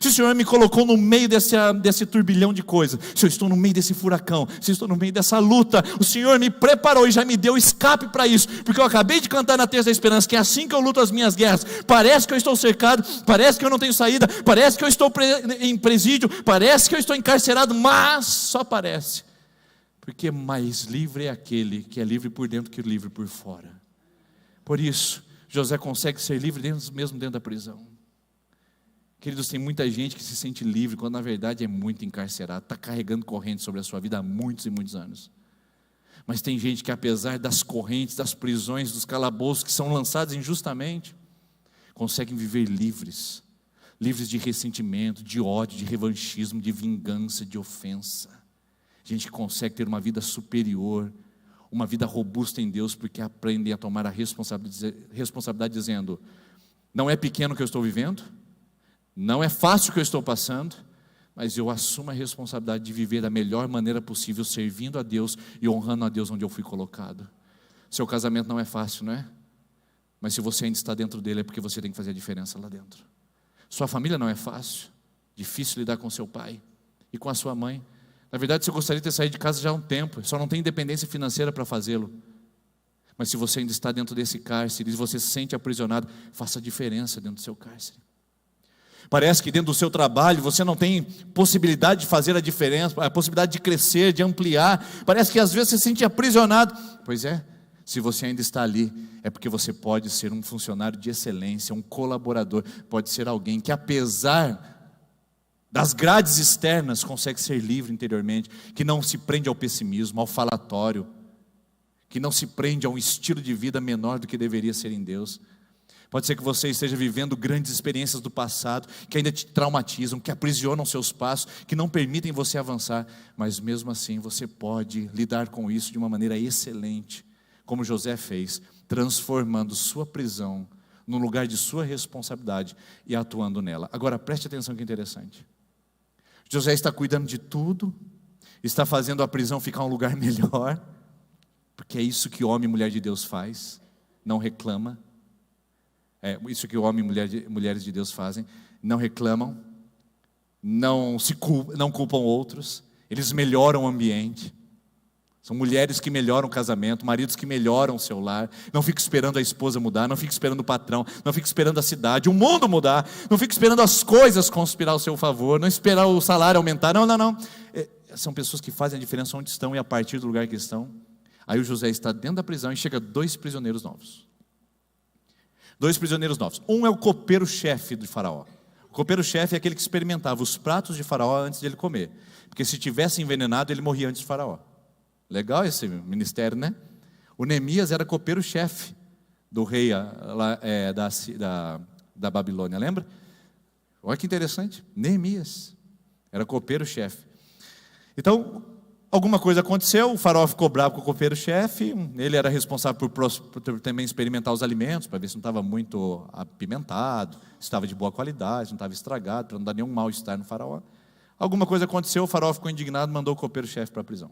Se o Senhor me colocou no meio desse turbilhão de coisas, se eu estou no meio desse furacão, se eu estou no meio dessa luta, o Senhor me preparou e já me deu escape para isso, porque eu acabei de cantar na Terça da Esperança, que é assim que eu luto as minhas guerras. Parece que eu estou cercado, parece que eu não tenho saída, parece que eu estou em presídio, parece que eu estou encarcerado, mas só parece, porque mais livre é aquele que é livre por dentro que livre por fora. Por isso, José consegue ser livre mesmo dentro da prisão. Queridos, tem muita gente que se sente livre, quando na verdade é muito encarcerado, está carregando correntes sobre a sua vida há muitos e muitos anos. Mas tem gente que, apesar das correntes, das prisões, dos calabouços que são lançados injustamente, conseguem viver livres, livres de ressentimento, de ódio, de revanchismo, de vingança, de ofensa. Gente que consegue ter uma vida superior, uma vida robusta em Deus, porque aprendem a tomar a responsabilidade dizendo: não é pequeno o que eu estou vivendo, não é fácil o que eu estou passando, mas eu assumo a responsabilidade de viver da melhor maneira possível, servindo a Deus e honrando a Deus onde eu fui colocado. Seu casamento não é fácil, não é? Mas se você ainda está dentro dele, é porque você tem que fazer a diferença lá dentro. Sua família não é fácil, difícil lidar com seu pai e com a sua mãe. Na verdade, você gostaria de ter saído de casa já há um tempo, só não tem independência financeira para fazê-lo. Mas se você ainda está dentro desse cárcere, e você se sente aprisionado, faça a diferença dentro do seu cárcere. Parece que dentro do seu trabalho você não tem possibilidade de fazer a diferença, a possibilidade de crescer, de ampliar. Parece que às vezes você se sente aprisionado. Pois é, se você ainda está ali, é porque você pode ser um funcionário de excelência, um colaborador, pode ser alguém que, apesar das grades externas, consegue ser livre interiormente, que não se prende ao pessimismo, ao falatório, que não se prende a um estilo de vida menor do que deveria ser em Deus. Pode ser que você esteja vivendo grandes experiências do passado, que ainda te traumatizam, que aprisionam seus passos, que não permitem você avançar, mas mesmo assim você pode lidar com isso de uma maneira excelente, como José fez, transformando sua prisão num lugar de sua responsabilidade e atuando nela. Agora preste atenção que interessante. José está cuidando de tudo, está fazendo a prisão ficar um lugar melhor, porque é isso que homem e mulher de Deus faz, não reclama. É isso que o homem e mulheres de Deus fazem, não reclamam, não culpam outros, eles melhoram o ambiente. São mulheres que melhoram o casamento, maridos que melhoram o seu lar. Não fica esperando a esposa mudar, não fica esperando o patrão, não fica esperando a cidade, o mundo mudar, não fica esperando as coisas conspirar ao seu favor, não esperar o salário aumentar, não. São pessoas que fazem a diferença onde estão e a partir do lugar que estão. Aí o José está dentro da prisão e chega 2 prisioneiros novos. 2 prisioneiros novos. Um é o copeiro-chefe de Faraó. O copeiro-chefe é aquele que experimentava os pratos de Faraó antes de ele comer. Porque se tivesse envenenado, ele morria antes de Faraó. Legal esse ministério, né? O Neemias era copeiro-chefe do rei da Babilônia, lembra? Olha que interessante. Neemias era copeiro-chefe. Então, alguma coisa aconteceu, o Faraó ficou bravo com o copeiro-chefe, ele era responsável por também experimentar os alimentos, para ver se não estava muito apimentado, se estava de boa qualidade, se não estava estragado, para não dar nenhum mal-estar no Faraó. Alguma coisa aconteceu, o Faraó ficou indignado, mandou o copeiro-chefe para a prisão.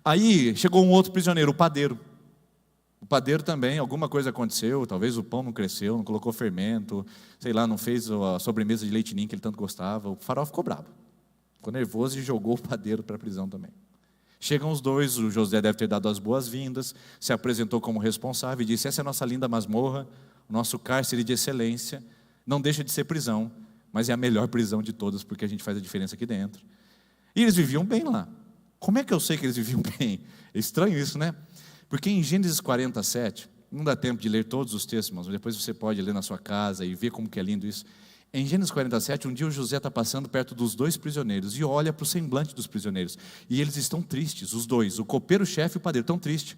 Aí chegou um outro prisioneiro, o padeiro. O padeiro também, alguma coisa aconteceu, talvez o pão não cresceu, não colocou fermento, sei lá, não fez a sobremesa de leite ninho que ele tanto gostava, o Faraó ficou bravo. Ficou nervoso e jogou o padeiro para a prisão também. Chegam os dois, o José deve ter dado as boas-vindas, se apresentou como responsável e disse: essa é a nossa linda masmorra, o nosso cárcere de excelência, não deixa de ser prisão, mas é a melhor prisão de todas, porque a gente faz a diferença aqui dentro. E eles viviam bem lá. Como é que eu sei que eles viviam bem? É estranho isso, né? Porque em Gênesis 47, não dá tempo de ler todos os textos, mas depois você pode ler na sua casa e ver como que é lindo isso. Em Gênesis 47, um dia o José está passando perto dos 2 prisioneiros e olha para o semblante dos prisioneiros. E eles estão tristes, os dois, o copeiro-chefe e o padeiro, estão tristes.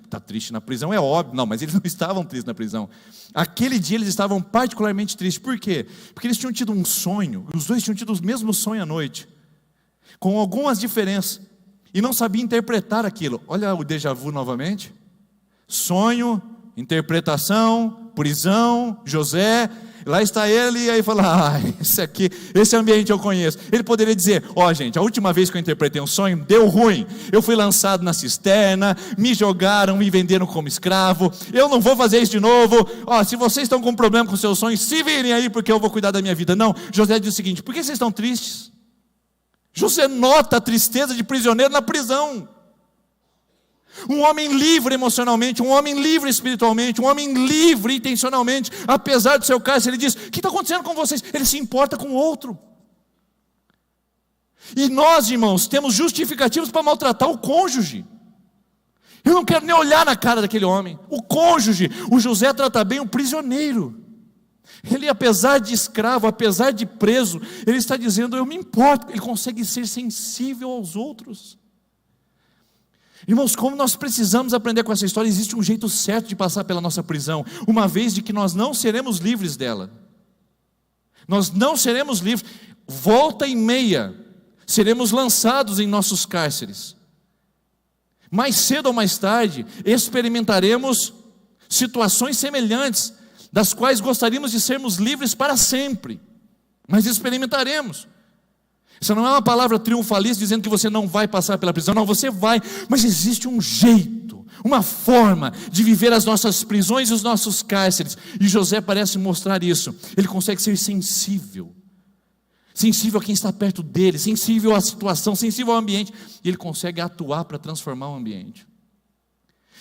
Está triste na prisão, é óbvio. Não, mas eles não estavam tristes na prisão. Aquele dia eles estavam particularmente tristes. Por quê? Porque eles tinham tido um sonho, os dois tinham tido o mesmo sonho à noite, com algumas diferenças, e não sabiam interpretar aquilo. Olha o déjà vu novamente. Sonho, interpretação, prisão, José. Lá está ele, e aí fala, esse ambiente eu conheço. Ele poderia dizer, gente, a última vez que eu interpretei um sonho, deu ruim. Eu fui lançado na cisterna, me jogaram, me venderam como escravo. Eu não vou fazer isso de novo. Se vocês estão com problema com seus sonhos, se virem aí, porque eu vou cuidar da minha vida. Não, José diz o seguinte, por que vocês estão tristes? José nota a tristeza de prisioneiro na prisão. Um homem livre emocionalmente, um homem livre espiritualmente, um homem livre intencionalmente, apesar do seu cárcere, ele diz, o que está acontecendo com vocês? Ele se importa com o outro. E nós, irmãos, temos justificativos para maltratar o cônjuge. Eu não quero nem olhar na cara daquele homem. O cônjuge, o José trata bem o prisioneiro. Ele, apesar de escravo, apesar de preso, ele está dizendo, eu me importo. Ele consegue ser sensível aos outros. Irmãos, como nós precisamos aprender com essa história, existe um jeito certo de passar pela nossa prisão, uma vez de que nós não seremos livres dela. Nós não seremos livres, volta e meia, seremos lançados em nossos cárceres. Mais cedo ou mais tarde, experimentaremos situações semelhantes, das quais gostaríamos de sermos livres para sempre, mas experimentaremos. Isso não é uma palavra triunfalista dizendo que você não vai passar pela prisão. Não, você vai, mas existe um jeito, uma forma de viver as nossas prisões e os nossos cárceres. E José parece mostrar isso. Ele consegue ser sensível a quem está perto dele, sensível à situação, sensível ao ambiente. E ele consegue atuar para transformar o ambiente.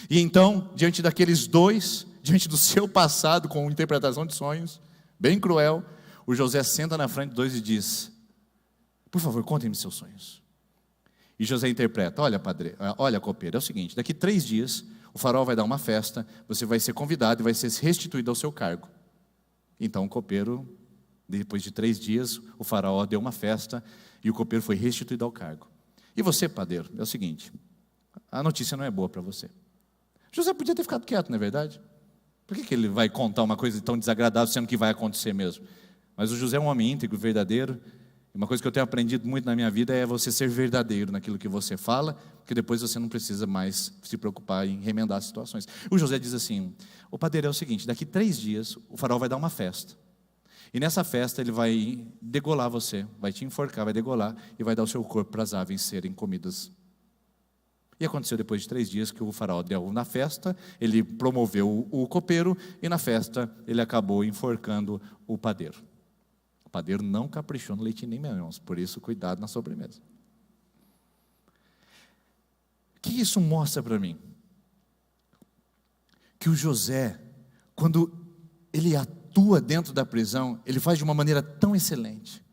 E então, diante daqueles dois, diante do seu passado com interpretação de sonhos, bem cruel, o José senta na frente de dois e diz, por favor, contem-me seus sonhos. E José interpreta, olha copeiro, é o seguinte, daqui 3 dias, o faraó vai dar uma festa, você vai ser convidado e vai ser restituído ao seu cargo. Então o copeiro, depois de 3 dias, o faraó deu uma festa e o copeiro foi restituído ao cargo. E você, padeiro, é o seguinte, a notícia não é boa para você. José podia ter ficado quieto, não é verdade? Por que ele vai contar uma coisa tão desagradável, sendo que vai acontecer mesmo? Mas o José é um homem íntegro, verdadeiro. Uma coisa que eu tenho aprendido muito na minha vida é você ser verdadeiro naquilo que você fala, porque depois você não precisa mais se preocupar em remendar as situações. O José diz assim, o padeiro é o seguinte, daqui 3 dias o faraó vai dar uma festa. E nessa festa ele vai degolar você, vai te enforcar, vai degolar e vai dar o seu corpo para as aves serem comidas. E aconteceu depois de 3 dias que o faraó deu na festa, ele promoveu o copeiro e na festa ele acabou enforcando o padeiro. O padeiro não caprichou no leitinho nem menos, por isso cuidado na sobremesa. O que isso mostra para mim? Que o José, quando ele atua dentro da prisão, ele faz de uma maneira tão excelente,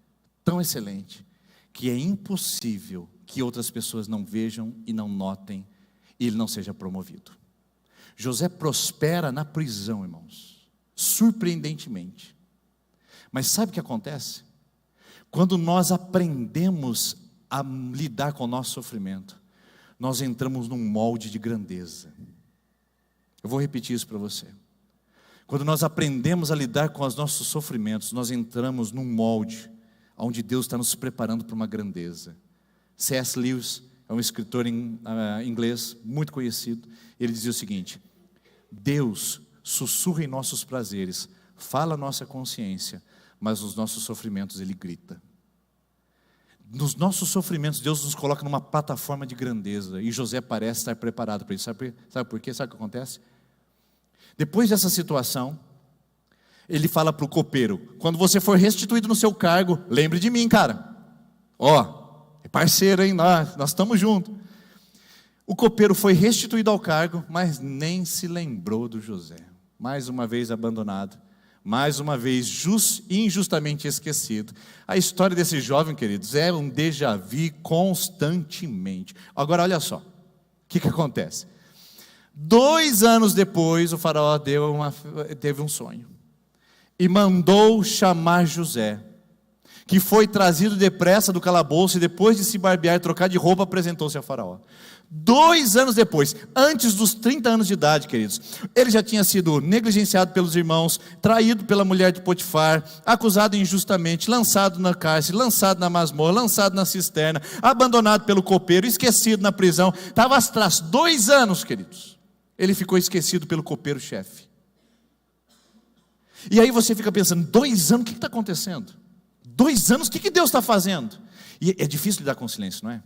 que é impossível que outras pessoas não vejam e não notem, e ele não seja promovido. José prospera na prisão, irmãos, surpreendentemente. Mas sabe o que acontece? Quando nós aprendemos a lidar com o nosso sofrimento, nós entramos num molde de grandeza. Eu vou repetir isso para você. Quando nós aprendemos a lidar com os nossos sofrimentos, nós entramos num molde onde Deus está nos preparando para uma grandeza. C.S. Lewis é um escritor em inglês muito conhecido. Ele dizia o seguinte: Deus sussurra em nossos prazeres, fala a nossa consciência, mas nos nossos sofrimentos Ele grita. Nos nossos sofrimentos Deus nos coloca numa plataforma de grandeza, e José parece estar preparado para isso. Sabe por quê? Sabe o que acontece? Depois dessa situação, ele fala para o copeiro: quando você for restituído no seu cargo, lembre de mim, cara. É parceiro, hein? Nós estamos juntos. O copeiro foi restituído ao cargo, mas nem se lembrou do José. Mais uma vez abandonado, mais uma vez injustamente esquecido. A história desse jovem, queridos, é um déjà vu constantemente. Agora olha só, o que acontece? 2 anos depois, o faraó teve um sonho e mandou chamar José, que foi trazido depressa do calabouço e depois de se barbear e trocar de roupa, apresentou-se ao faraó. 2 anos depois, antes dos 30 anos de idade, queridos, ele já tinha sido negligenciado pelos irmãos, traído pela mulher de Potifar, acusado injustamente, lançado na cárcere, lançado na masmorra, lançado na cisterna, abandonado pelo copeiro, esquecido na prisão. Estava atrás, 2 anos, queridos, ele ficou esquecido pelo copeiro-chefe. E aí você fica pensando, 2 anos, o que está acontecendo? 2 anos, o que Deus está fazendo? E é difícil lidar com o silêncio, não é?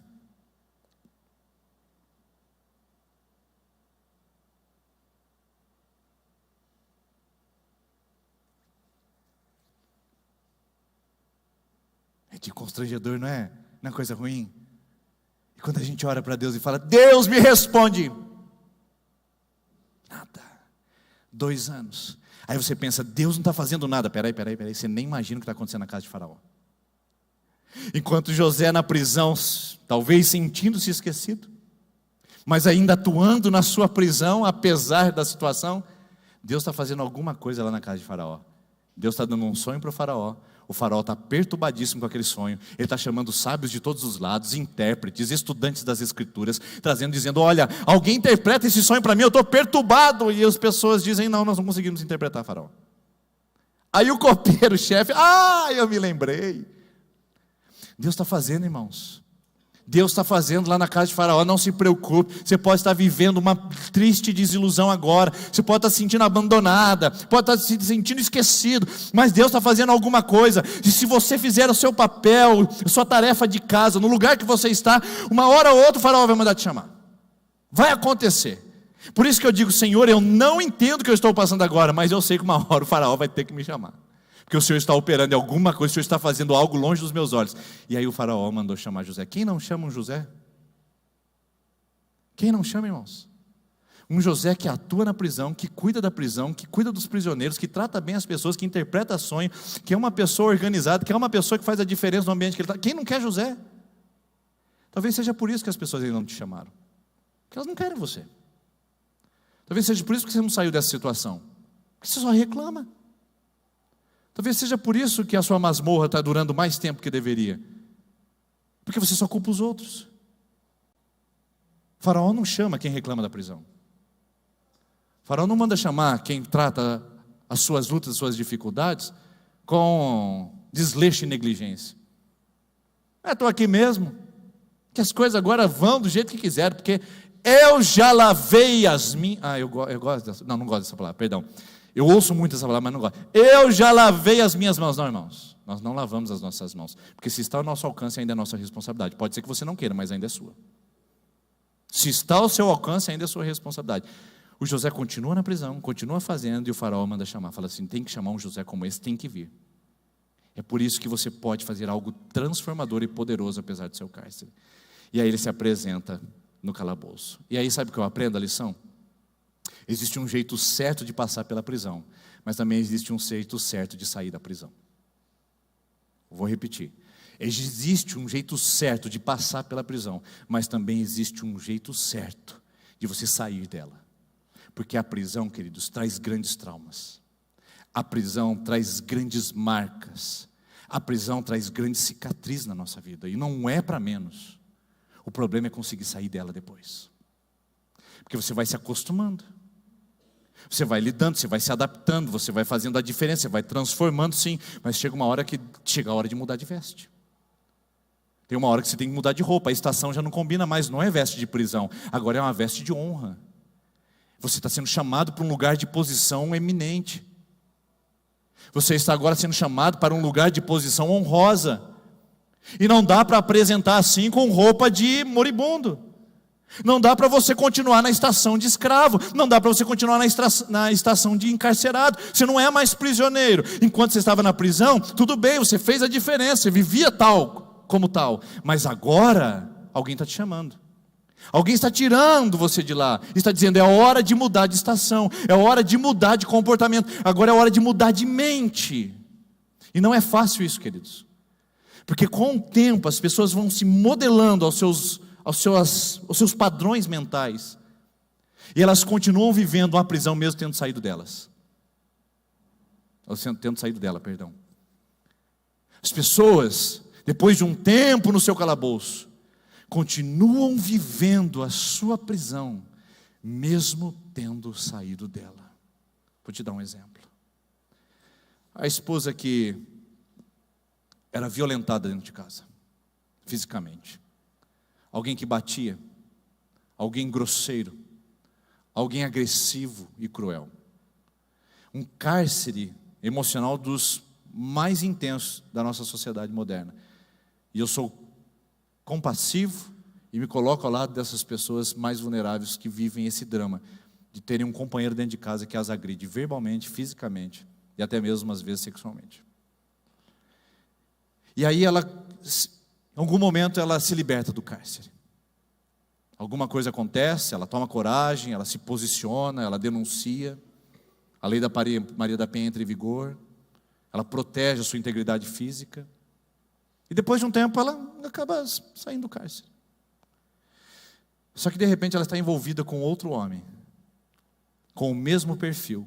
É de constrangedor, não é? Não é coisa ruim? E quando a gente ora para Deus e fala, Deus me responde, nada. 2 anos. Aí você pensa, Deus não está fazendo nada. Peraí, você nem imagina o que está acontecendo na casa de Faraó. Enquanto José na prisão, talvez sentindo-se esquecido, mas ainda atuando na sua prisão, apesar da situação, Deus está fazendo alguma coisa lá na casa de Faraó. Deus está dando um sonho para o Faraó está perturbadíssimo com aquele sonho, ele está chamando sábios de todos os lados, intérpretes, estudantes das escrituras, dizendo, olha, alguém interpreta esse sonho para mim, eu estou perturbado, e as pessoas dizem, não, nós não conseguimos interpretar, Faraó. Aí o copeiro, chefe, eu me lembrei. Deus está fazendo, irmãos. Deus está fazendo lá na casa de Faraó, não se preocupe. Você pode estar vivendo uma triste desilusão agora, você pode estar se sentindo abandonada, pode estar se sentindo esquecido, mas Deus está fazendo alguma coisa. E se você fizer o seu papel, a sua tarefa de casa, no lugar que você está, uma hora ou outra o Faraó vai mandar te chamar. Vai acontecer. Por isso que eu digo, Senhor, eu não entendo o que eu estou passando agora, mas eu sei que uma hora o Faraó vai ter que me chamar. Porque o Senhor está operando em alguma coisa, o Senhor está fazendo algo longe dos meus olhos. E aí o Faraó mandou chamar José. Quem não chama um José? Quem não chama, irmãos? Um José que atua na prisão, que cuida da prisão, que cuida dos prisioneiros, que trata bem as pessoas, que interpreta sonho, que é uma pessoa organizada, que é uma pessoa que faz a diferença no ambiente que ele está. Quem não quer José? Talvez seja por isso que as pessoas ainda não te chamaram. Porque elas não querem você. Talvez seja por isso que você não saiu dessa situação. Porque você só reclama. Talvez seja por isso que a sua masmorra está durando mais tempo que deveria. Porque você só culpa os outros. Faraó não chama quem reclama da prisão. Faraó não manda chamar quem trata as suas lutas, as suas dificuldades com desleixo e negligência. Estou aqui mesmo, que as coisas agora vão do jeito que quiser, porque eu já lavei as minhas... eu gosto dessa... Não gosto dessa palavra, perdão. Eu ouço muito essa palavra, mas não gosto. Eu já lavei as minhas mãos. Não, irmãos, nós não lavamos as nossas mãos. Porque se está ao nosso alcance, ainda é nossa responsabilidade. Pode ser que você não queira, mas ainda é sua. Se está ao seu alcance, ainda é sua responsabilidade. O José continua na prisão, continua fazendo, e o Faraó manda chamar. Fala assim, tem que chamar um José como esse, tem que vir. É por isso que você pode fazer algo transformador e poderoso, apesar do seu cárcere. E aí ele se apresenta no calabouço. E aí sabe o que eu aprendo a lição? Existe um jeito certo de passar pela prisão, mas também existe um jeito certo de sair da prisão. Vou repetir. Existe um jeito certo de passar pela prisão, mas também existe um jeito certo de você sair dela. Porque a prisão, queridos, traz grandes traumas. A prisão traz grandes marcas. A prisão traz grandes cicatrizes na nossa vida, e não é para menos. O problema é conseguir sair dela depois. Porque você vai se acostumando. Você vai lidando, você vai se adaptando, você vai fazendo a diferença, você vai transformando, sim, mas chega uma hora que chega a hora de mudar de veste. Tem uma hora que você tem que mudar de roupa, a estação já não combina mais, não é veste de prisão, agora é uma veste de honra. Você está sendo chamado para um lugar de posição eminente. Você está agora sendo chamado para um lugar de posição honrosa. E não dá para apresentar assim com roupa de moribundo. Não dá para você continuar na estação de escravo. Não dá para você continuar na estação de encarcerado. Você não é mais prisioneiro. Enquanto você estava na prisão, tudo bem, você fez a diferença, você vivia tal, como tal. Mas agora, alguém está te chamando. Alguém está tirando você de lá. Está dizendo, é hora de mudar de estação. É hora de mudar de comportamento. Agora é hora de mudar de mente. E não é fácil isso, queridos. Porque com o tempo as pessoas vão se modelando aos seus padrões mentais. E elas continuam vivendo uma prisão mesmo tendo saído delas. Tendo saído dela, perdão. As pessoas, depois de um tempo no seu calabouço, continuam vivendo a sua prisão, mesmo tendo saído dela. Vou te dar um exemplo. A esposa que era violentada dentro de casa, fisicamente. Alguém que batia, alguém grosseiro, alguém agressivo e cruel. Um cárcere emocional dos mais intensos da nossa sociedade moderna. E eu sou compassivo e me coloco ao lado dessas pessoas mais vulneráveis que vivem esse drama de terem um companheiro dentro de casa que as agride verbalmente, fisicamente e até mesmo às vezes sexualmente. E aí ela, em algum momento, ela se liberta do cárcere. Alguma coisa acontece, ela toma coragem, ela se posiciona, ela denuncia. A lei da Maria da Penha entra em vigor. Ela protege a sua integridade física. E depois de um tempo ela acaba saindo do cárcere. Só que de repente ela está envolvida com outro homem, com o mesmo perfil,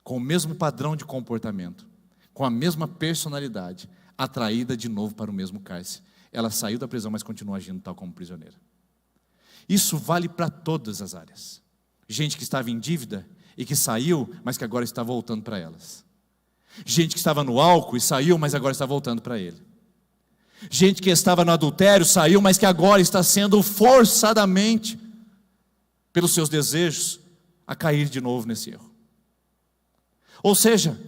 com o mesmo padrão de comportamento, com a mesma personalidade, atraída de novo para o mesmo cárcere. Ela saiu da prisão, mas continua agindo tal como prisioneira. Isso vale para todas as áreas. Gente que estava em dívida e que saiu, mas que agora está voltando para elas. Gente que estava no álcool e saiu, mas agora está voltando para ele. Gente que estava no adultério, saiu, mas que agora está sendo forçadamente, pelos seus desejos, a cair de novo nesse erro. Ou seja,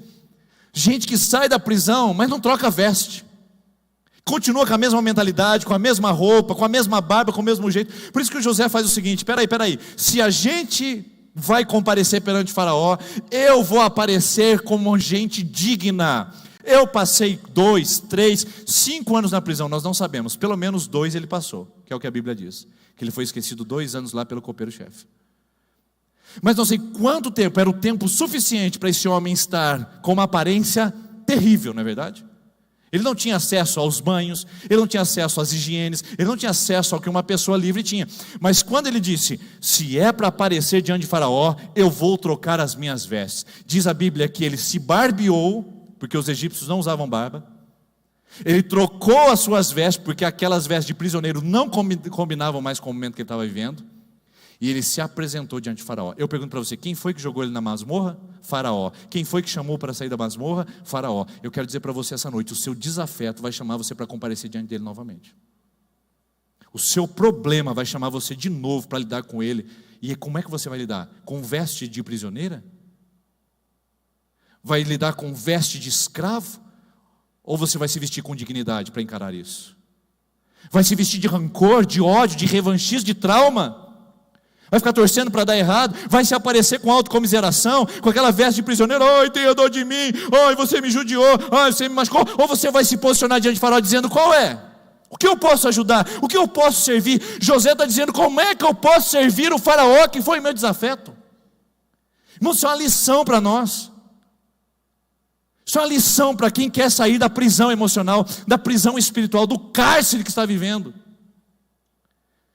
gente que sai da prisão, mas não troca veste. Continua com a mesma mentalidade, com a mesma roupa, com a mesma barba, com o mesmo jeito. Por isso que o José faz o seguinte: peraí, se a gente vai comparecer perante Faraó, eu vou aparecer como gente digna. Eu passei 2, 3, 5 anos na prisão, nós não sabemos, pelo menos 2 ele passou, que é o que a Bíblia diz, que ele foi esquecido 2 anos lá pelo copeiro-chefe. Mas não sei quanto tempo, era o tempo suficiente para esse homem estar com uma aparência terrível, não é verdade? Ele não tinha acesso aos banhos, ele não tinha acesso às higienes, ele não tinha acesso ao que uma pessoa livre tinha. Mas quando ele disse, se é para aparecer diante de Faraó, eu vou trocar as minhas vestes. Diz a Bíblia que ele se barbeou, porque os egípcios não usavam barba. Ele trocou as suas vestes, porque aquelas vestes de prisioneiro não combinavam mais com o momento que ele estava vivendo. E ele se apresentou diante de Faraó. Eu pergunto para você, quem foi que jogou ele na masmorra? Faraó. Quem foi que chamou para sair da masmorra? Faraó. Eu quero dizer para você essa noite, o seu desafeto vai chamar você para comparecer diante dele novamente. O seu problema vai chamar você de novo para lidar com ele. E como é que você vai lidar? Com veste de prisioneira? Vai lidar com veste de escravo? Ou você vai se vestir com dignidade para encarar isso? Vai se vestir de rancor, de ódio, de revanchismo, de trauma? Vai ficar torcendo para dar errado? Vai se aparecer com autocomiseração, com aquela veste de prisioneiro? Ai, tenha dor de mim, ai, você me judiou, ai, você me machucou. Ou você vai se posicionar diante de Faraó dizendo, qual é? O que eu posso ajudar? O que eu posso servir? José está dizendo, como é que eu posso servir o Faraó que foi meu desafeto? Irmão, isso é uma lição para nós. Isso é uma lição para quem quer sair da prisão emocional, da prisão espiritual, do cárcere que está vivendo.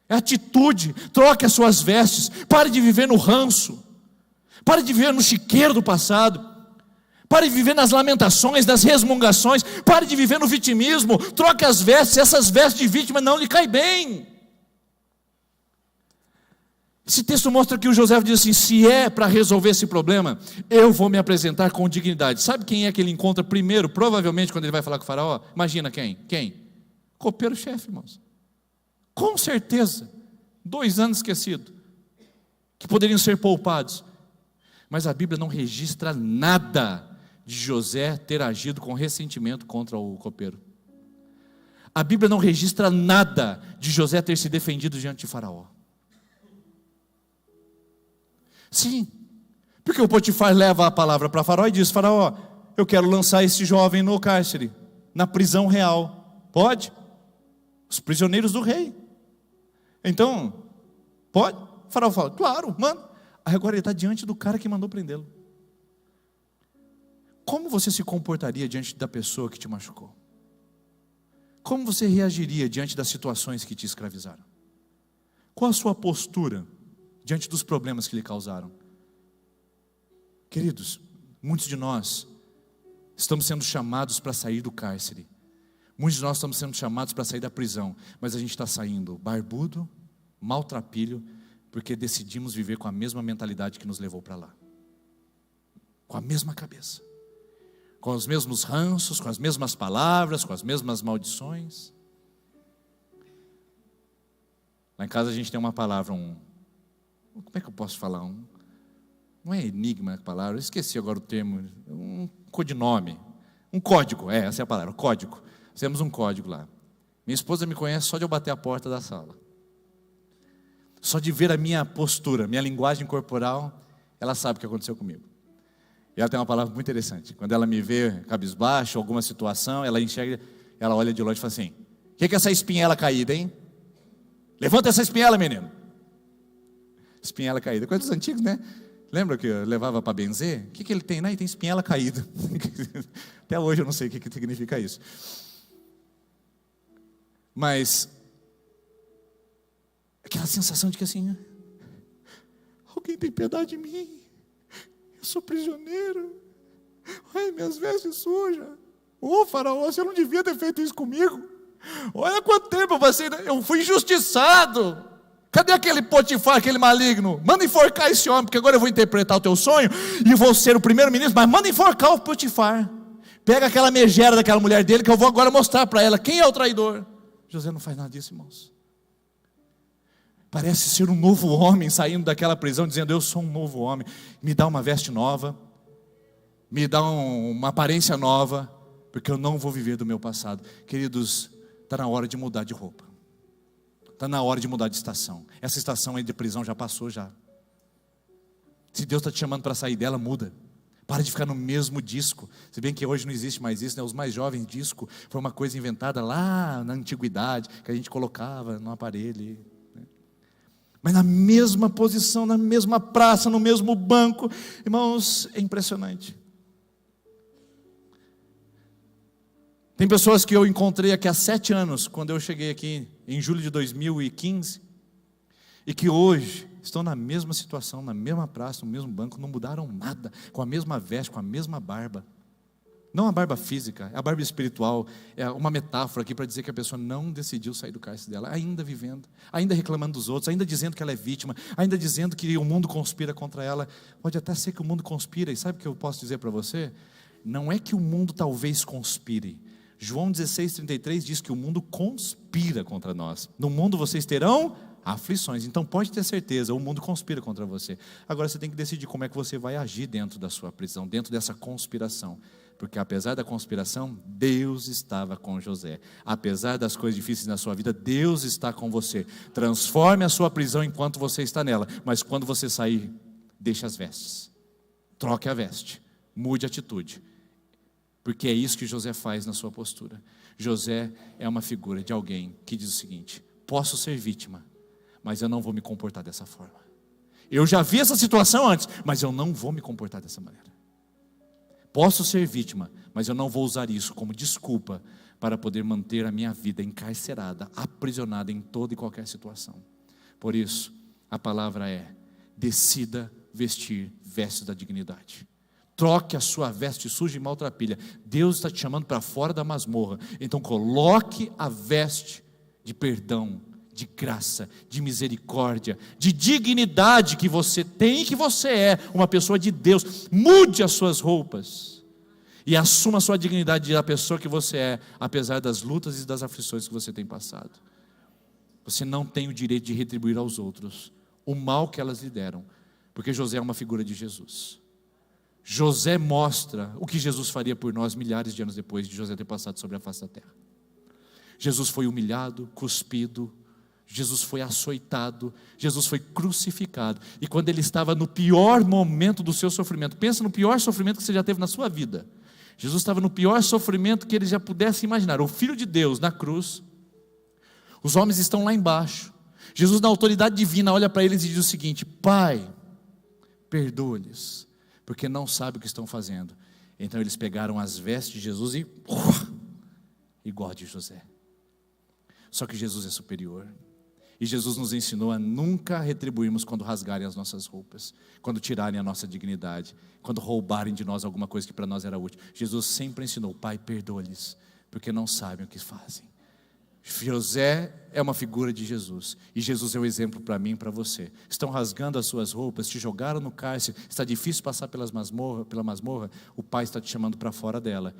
É atitude, troque as suas vestes, pare de viver no ranço, pare de viver no chiqueiro do passado, pare de viver nas lamentações, das resmungações, pare de viver no vitimismo, troque as vestes, essas vestes de vítima não lhe caem bem. Esse texto mostra que o José diz assim, se é para resolver esse problema, eu vou me apresentar com dignidade. Sabe quem é que ele encontra primeiro, provavelmente quando ele vai falar com o Faraó? Imagina quem? Copeiro-chefe, irmãos. Com certeza, 2 anos esquecido, que poderiam ser poupados. Mas a Bíblia não registra nada de José ter agido com ressentimento contra o copeiro. A Bíblia não registra nada de José ter se defendido diante de Faraó. Sim, porque o Potifar leva a palavra para Faraó e diz, Faraó, eu quero lançar esse jovem no cárcere, na prisão real. Pode? Os prisioneiros do rei. Então, pode? O Faraó fala, claro, manda. Aí agora ele está diante do cara que mandou prendê-lo. Como você se comportaria diante da pessoa que te machucou? Como você reagiria diante das situações que te escravizaram? Qual a sua postura diante dos problemas que lhe causaram? Queridos, muitos de nós estamos sendo chamados para sair do cárcere. Muitos de nós estamos sendo chamados para sair da prisão, mas a gente está saindo barbudo, maltrapilho, porque decidimos viver com a mesma mentalidade que nos levou para lá. Com a mesma cabeça, com os mesmos ranços, com as mesmas palavras, com as mesmas maldições. Lá em casa a gente tem uma palavra, como é que eu posso falar? não é enigma a palavra, eu esqueci agora o termo, um codinome, um código, essa é a palavra, código. Temos um código lá. Minha esposa me conhece só de eu bater a porta da sala. Só de ver a minha postura, minha linguagem corporal, ela sabe o que aconteceu comigo. E ela tem uma palavra muito interessante. Quando ela me vê cabisbaixo, alguma situação, ela enxerga, ela olha de longe e fala assim: o que é essa espinhela caída, hein? Levanta essa espinhela, menino. Espinhela caída, coisa dos antigos, né? Lembra que eu levava para benzer? O que ele tem? Não, ele tem espinhela caída. Até hoje eu não sei o que significa isso. Mas aquela sensação de que assim, alguém tem piedade de mim, eu sou prisioneiro, ai, minhas vestes sujas, Faraó, você não devia ter feito isso comigo, olha quanto tempo eu passei, eu fui injustiçado, cadê aquele Potifar, aquele maligno, manda enforcar esse homem, porque agora eu vou interpretar o teu sonho, e vou ser o primeiro-ministro, mas manda enforcar o Potifar, pega aquela megera daquela mulher dele, que eu vou agora mostrar para ela, quem é o traidor? José não faz nada disso, irmãos. Parece ser um novo homem saindo daquela prisão, dizendo: eu sou um novo homem, me dá uma veste nova, me dá uma aparência nova, porque eu não vou viver do meu passado. Queridos, está na hora de mudar de roupa, está na hora de mudar de estação. Essa estação aí de prisão já passou já. Se Deus está te chamando para sair dela, muda. Para de ficar no mesmo disco. Se bem que hoje não existe mais isso, né? Os mais jovens, disco foi uma coisa inventada lá na antiguidade, que a gente colocava no aparelho, né? Mas na mesma posição, na mesma praça, no mesmo banco. Irmãos, é impressionante. Tem pessoas que eu encontrei aqui há 7 anos, quando eu cheguei aqui em julho de 2015, e que hoje estão na mesma situação, na mesma praça, no mesmo banco, não mudaram nada, com a mesma veste, com a mesma barba. Não a barba física, é a barba espiritual, é uma metáfora aqui para dizer que a pessoa não decidiu sair do cárcere dela, ainda vivendo, ainda reclamando dos outros, ainda dizendo que ela é vítima, ainda dizendo que o mundo conspira contra ela. Pode até ser que o mundo conspira, e sabe o que eu posso dizer para você? Não é que o mundo talvez conspire. João 16:33 diz que o mundo conspira contra nós. No mundo vocês terão aflições, então pode ter certeza, o mundo conspira contra você. Agora você tem que decidir como é que você vai agir dentro da sua prisão, dentro dessa conspiração. Porque apesar da conspiração, Deus estava com José. Apesar das coisas difíceis na sua vida, Deus está com você. Transforme a sua prisão enquanto você está nela, mas quando você sair, deixe as vestes, troque a veste, mude a atitude, porque é isso que José faz na sua postura. José é uma figura de alguém que diz o seguinte: posso ser vítima, mas eu não vou me comportar dessa forma. Eu já vi essa situação antes, mas eu não vou me comportar dessa maneira. Posso ser vítima, mas eu não vou usar isso como desculpa para poder manter a minha vida encarcerada, aprisionada em toda e qualquer situação. Por isso, a palavra é: decida vestir vestes da dignidade. Troque a sua veste suja e maltrapilha. Deus está te chamando para fora da masmorra. Então coloque a veste de perdão, de graça, de misericórdia, de dignidade que você tem e que você é uma pessoa de Deus. Mude as suas roupas e assuma a sua dignidade da pessoa que você é, apesar das lutas e das aflições que você tem passado. Você não tem o direito de retribuir aos outros o mal que elas lhe deram, porque José é uma figura de Jesus. José mostra o que Jesus faria por nós milhares de anos depois de José ter passado sobre a face da terra. Jesus foi humilhado, cuspido, Jesus foi açoitado, Jesus foi crucificado, e quando ele estava no pior momento do seu sofrimento, pensa no pior sofrimento que você já teve na sua vida. Jesus estava no pior sofrimento que ele já pudesse imaginar. O Filho de Deus na cruz, os homens estão lá embaixo, Jesus na autoridade divina olha para eles e diz o seguinte: Pai, perdoa-lhes, porque não sabem o que estão fazendo. Então eles pegaram as vestes de Jesus e igual a de José. Só que Jesus é superior. E Jesus nos ensinou a nunca retribuirmos quando rasgarem as nossas roupas, quando tirarem a nossa dignidade, quando roubarem de nós alguma coisa que para nós era útil. Jesus sempre ensinou: Pai, perdoa-lhes, porque não sabem o que fazem. José é uma figura de Jesus, e Jesus é o exemplo para mim e para você. Estão rasgando as suas roupas, te jogaram no cárcere, está difícil passar pela masmorra, o Pai está te chamando para fora dela,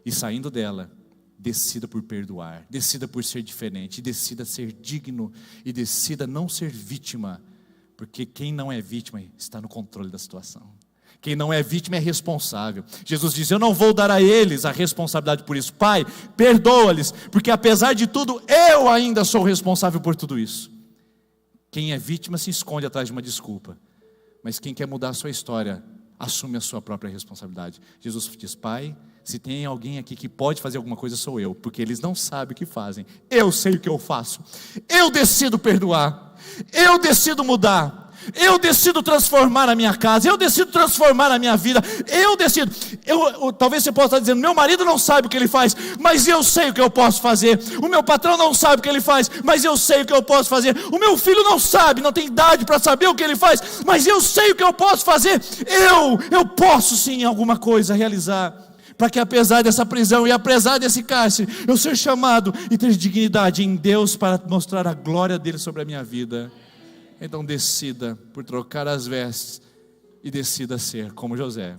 e saindo dela, decida por perdoar, decida por ser diferente, decida ser digno, e decida não ser vítima, Porque quem não é vítima está no controle da situação. Quem não é vítima é responsável. Jesus diz: eu não vou dar a eles a responsabilidade por isso. Pai, perdoa-lhes, porque apesar de tudo, eu ainda sou responsável por tudo isso. Quem é vítima se esconde atrás de uma desculpa. Mas quem quer mudar a sua história, assume a sua própria responsabilidade. Jesus diz: Pai, se tem alguém aqui que pode fazer alguma coisa, sou eu, porque eles não sabem o que fazem. Eu sei o que eu faço. Eu decido perdoar. Eu decido mudar. Eu decido transformar a minha casa. Eu decido transformar a minha vida. Eu decido. Talvez você possa estar dizendo: meu marido não sabe o que ele faz, mas eu sei o que eu posso fazer. O meu patrão não sabe o que ele faz, mas eu sei o que eu posso fazer. O meu filho não sabe, não tem idade para saber o que ele faz, mas eu sei o que eu posso fazer. Eu posso sim alguma coisa realizar, para que apesar dessa prisão e apesar desse cárcere, eu ser chamado e ter dignidade em Deus para mostrar a glória dele sobre a minha vida. Então decida por trocar as vestes e decida ser como José.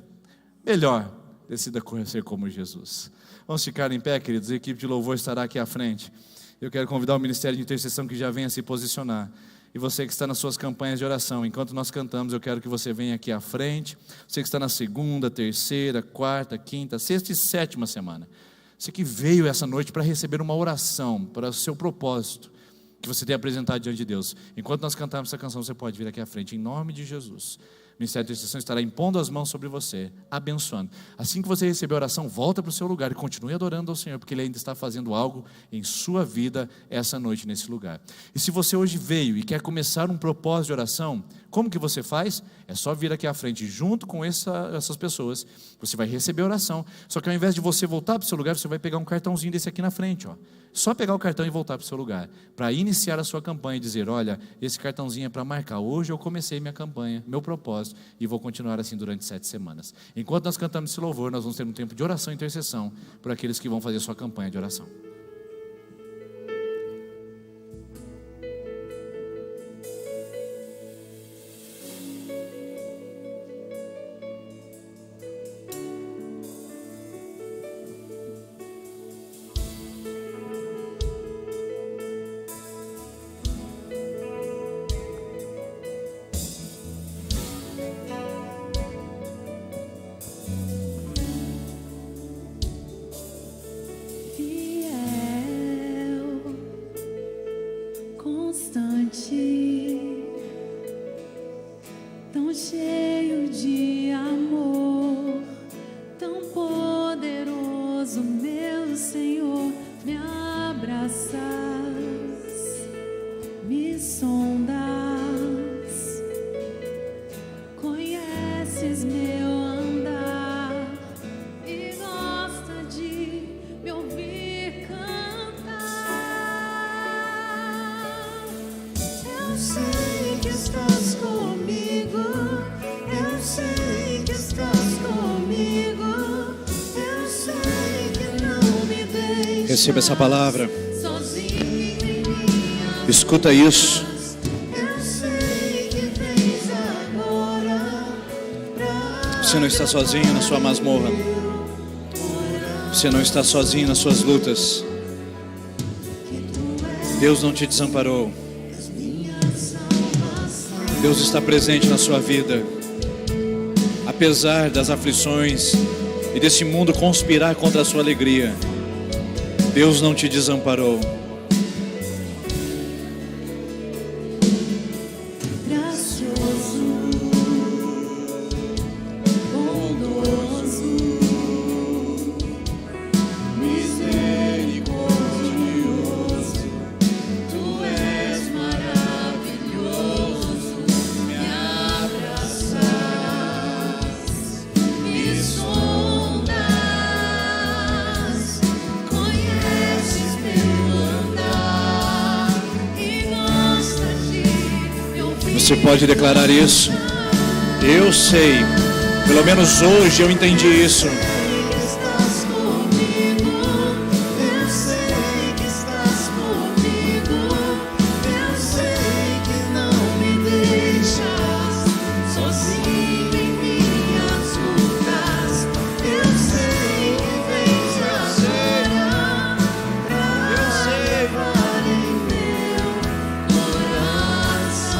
Melhor, decida ser como Jesus. Vamos ficar em pé, queridos. A equipe de louvor estará aqui à frente. Eu quero convidar o Ministério de Intercessão que já venha se posicionar. E você que está nas suas campanhas de oração, enquanto nós cantamos, eu quero que você venha aqui à frente. Você que está na segunda, terceira, quarta, quinta, sexta e sétima semana. Você que veio essa noite para receber uma oração para o seu propósito, que você tem apresentado diante de Deus. Enquanto nós cantarmos essa canção, você pode vir aqui à frente, em nome de Jesus. O Ministério de Intercessão estará impondo as mãos sobre você, abençoando. Assim que você receber a oração, volta para o seu lugar e continue adorando ao Senhor, porque Ele ainda está fazendo algo em sua vida essa noite nesse lugar. E se você hoje veio e quer começar um propósito de oração, como que você faz? É só vir aqui à frente, junto com essas pessoas. Você vai receber a oração, só que ao invés de você voltar para o seu lugar, você vai pegar um cartãozinho desse aqui na frente, ó. Só pegar o cartão e voltar para o seu lugar, para iniciar a sua campanha e dizer: olha, esse cartãozinho é para marcar, hoje eu comecei minha campanha, meu propósito, e vou continuar assim durante 7 semanas. Enquanto nós cantamos esse louvor, nós vamos ter um tempo de oração e intercessão por aqueles que vão fazer sua campanha de oração. Tão cheio de amor, tão poderoso, meu Senhor, me abraças, me sondas, conheces meu andar e gosta de me ouvir cantar. Eu sei que estás comigo, eu sei que estás comigo, eu sei que não me deixas. Receba essa palavra. Sozinho em minhas Escuta isso. eu sei que vens agora pra Você não está sozinho na sua masmorra. Você não está sozinho nas suas lutas. Deus não te desamparou. Deus está presente na sua vida. Apesar das aflições e desse mundo conspirar contra a sua alegria, Deus não te desamparou. gracioso, bondoso, misericordioso, tu és maravilhoso, me abraças, me sondas, conheces meu andar e gostas de me ouvir. Você pode declarar isso? Eu sei. Pelo menos hoje eu entendi isso. Que estás comigo, eu sei que estás comigo, eu sei que não me deixas sozinho em minhas lutas, eu sei que vens agora pra levar em meu coração.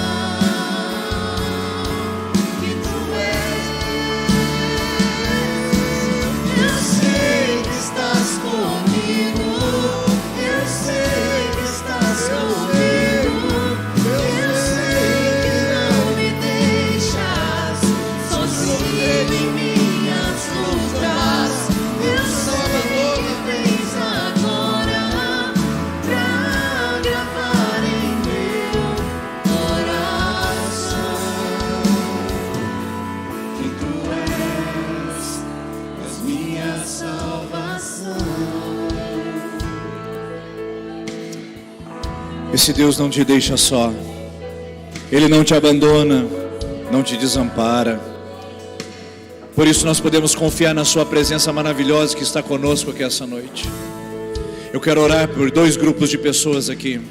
Esse Deus não te deixa só. Ele não te abandona, não te desampara. Por isso nós podemos confiar na sua presença maravilhosa que está conosco aqui essa noite. Eu quero orar por 2 grupos de pessoas aqui.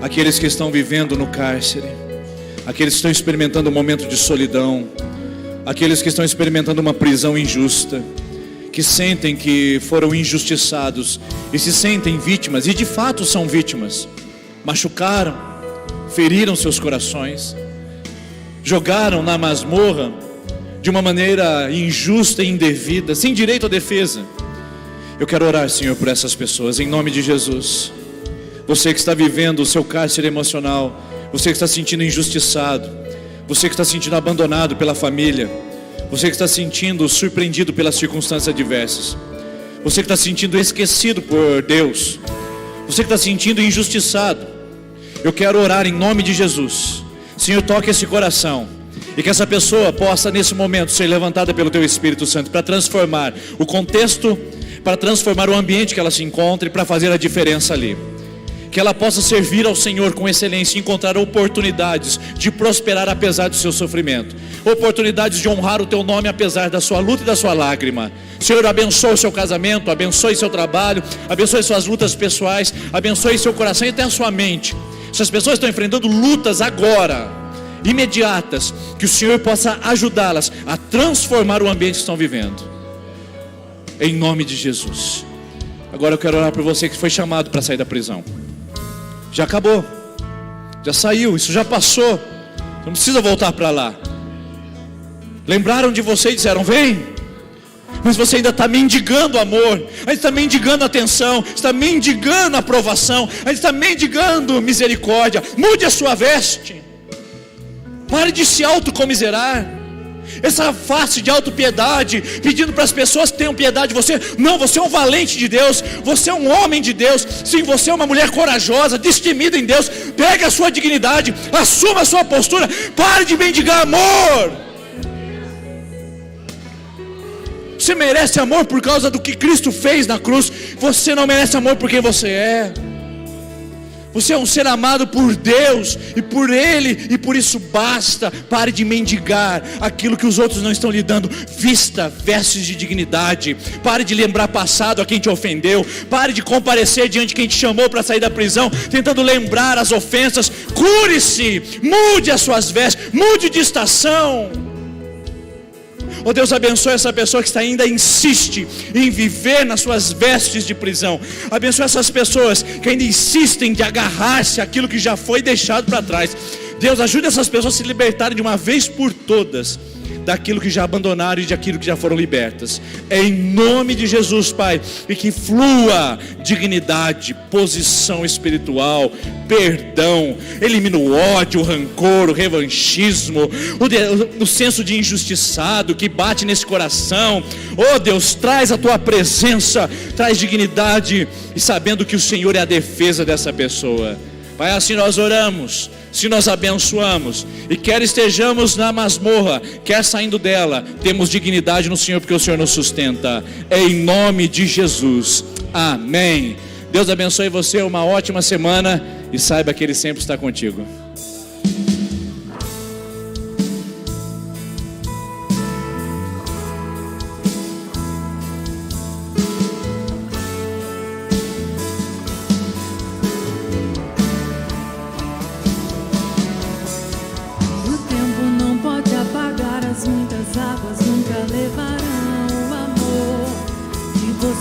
Aqueles que estão vivendo no cárcere, aqueles que estão experimentando um momento de solidão, aqueles que estão experimentando uma prisão injusta, que sentem que foram injustiçados e se sentem vítimas, e de fato são vítimas. Machucaram, feriram seus corações, jogaram na masmorra de uma maneira injusta e indevida, sem direito à defesa. Eu quero orar, Senhor, por essas pessoas, em nome de Jesus. Você que está vivendo o seu cárcere emocional, você que está se sentindo injustiçado, você que está se sentindo abandonado pela família, você que está se sentindo surpreendido pelas circunstâncias adversas, você que está se sentindo esquecido por Deus, você que está se sentindo injustiçado, eu quero orar em nome de Jesus. Senhor, toque esse coração, e que essa pessoa possa nesse momento ser levantada pelo Teu Espírito Santo para transformar o contexto, para transformar o ambiente que ela se encontra e para fazer a diferença ali. Que ela possa servir ao Senhor com excelência e encontrar oportunidades de prosperar apesar do seu sofrimento, oportunidades de honrar o Teu nome apesar da sua luta e da sua lágrima. Senhor, abençoe o seu casamento, abençoe seu trabalho, abençoe suas lutas pessoais, abençoe seu coração e até a sua mente. Essas pessoas estão enfrentando lutas agora, imediatas, que o Senhor possa ajudá-las a transformar o ambiente que estão vivendo, em nome de Jesus. Agora eu quero orar por você que foi chamado para sair da prisão. Já acabou, já saiu, isso já passou, não precisa voltar para lá. Lembraram de você e disseram: vem. Mas você ainda está mendigando amor, ainda está mendigando atenção, está mendigando aprovação, ainda está mendigando misericórdia. Mude a sua veste, pare de se autocomiserar. Essa face de autopiedade, pedindo para as pessoas que tenham piedade de você. Não, você é um valente de Deus, você é um homem de Deus. Sim, você é uma mulher corajosa, destemida em Deus. Pegue a sua dignidade, assuma a sua postura, pare de mendigar amor. Você merece amor por causa do que Cristo fez na cruz. Você não merece amor por quem você é. Você é um ser amado por Deus e por Ele, e por isso basta. Pare de mendigar aquilo que os outros não estão lhe dando. Vista vestes de dignidade. Pare de lembrar passado a quem te ofendeu. Pare de comparecer diante de quem te chamou para sair da prisão, tentando lembrar as ofensas. Cure-se, mude as suas vestes, mude de estação. Oh Deus, abençoe essa pessoa que ainda insiste em viver nas suas vestes de prisão. Abençoe essas pessoas que ainda insistem de agarrar-se àquilo que já foi deixado para trás. Deus, ajude essas pessoas a se libertarem de uma vez por todas daquilo que já abandonaram e daquilo que já foram libertas. Em nome de Jesus, Pai, e que flua dignidade, posição espiritual, perdão, elimina o ódio, o rancor, o revanchismo, o senso de injustiçado que bate nesse coração. Oh Deus, traz a Tua presença, traz dignidade, e sabendo que o Senhor é a defesa dessa pessoa. Pai, assim nós oramos, se nós abençoamos, e quer estejamos na masmorra, quer saindo dela, temos dignidade no Senhor, porque o Senhor nos sustenta, em nome de Jesus, amém. Deus abençoe você, uma ótima semana, e saiba que Ele sempre está contigo.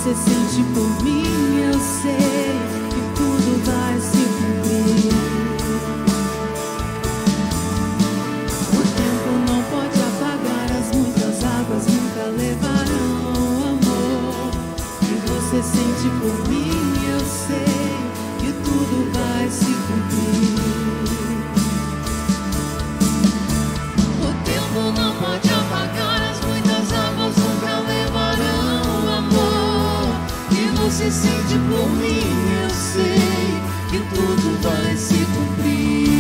Você sente por mim, eu sei que tudo vai se cumprir. O tempo não pode apagar, as muitas águas nunca levarão o amor que você sente por mim, eu sei que tudo vai se cumprir. O tempo não pode apagar, as muitas águas nunca levarão o amor que você sente por mim, eu sei que tudo vai se cumprir.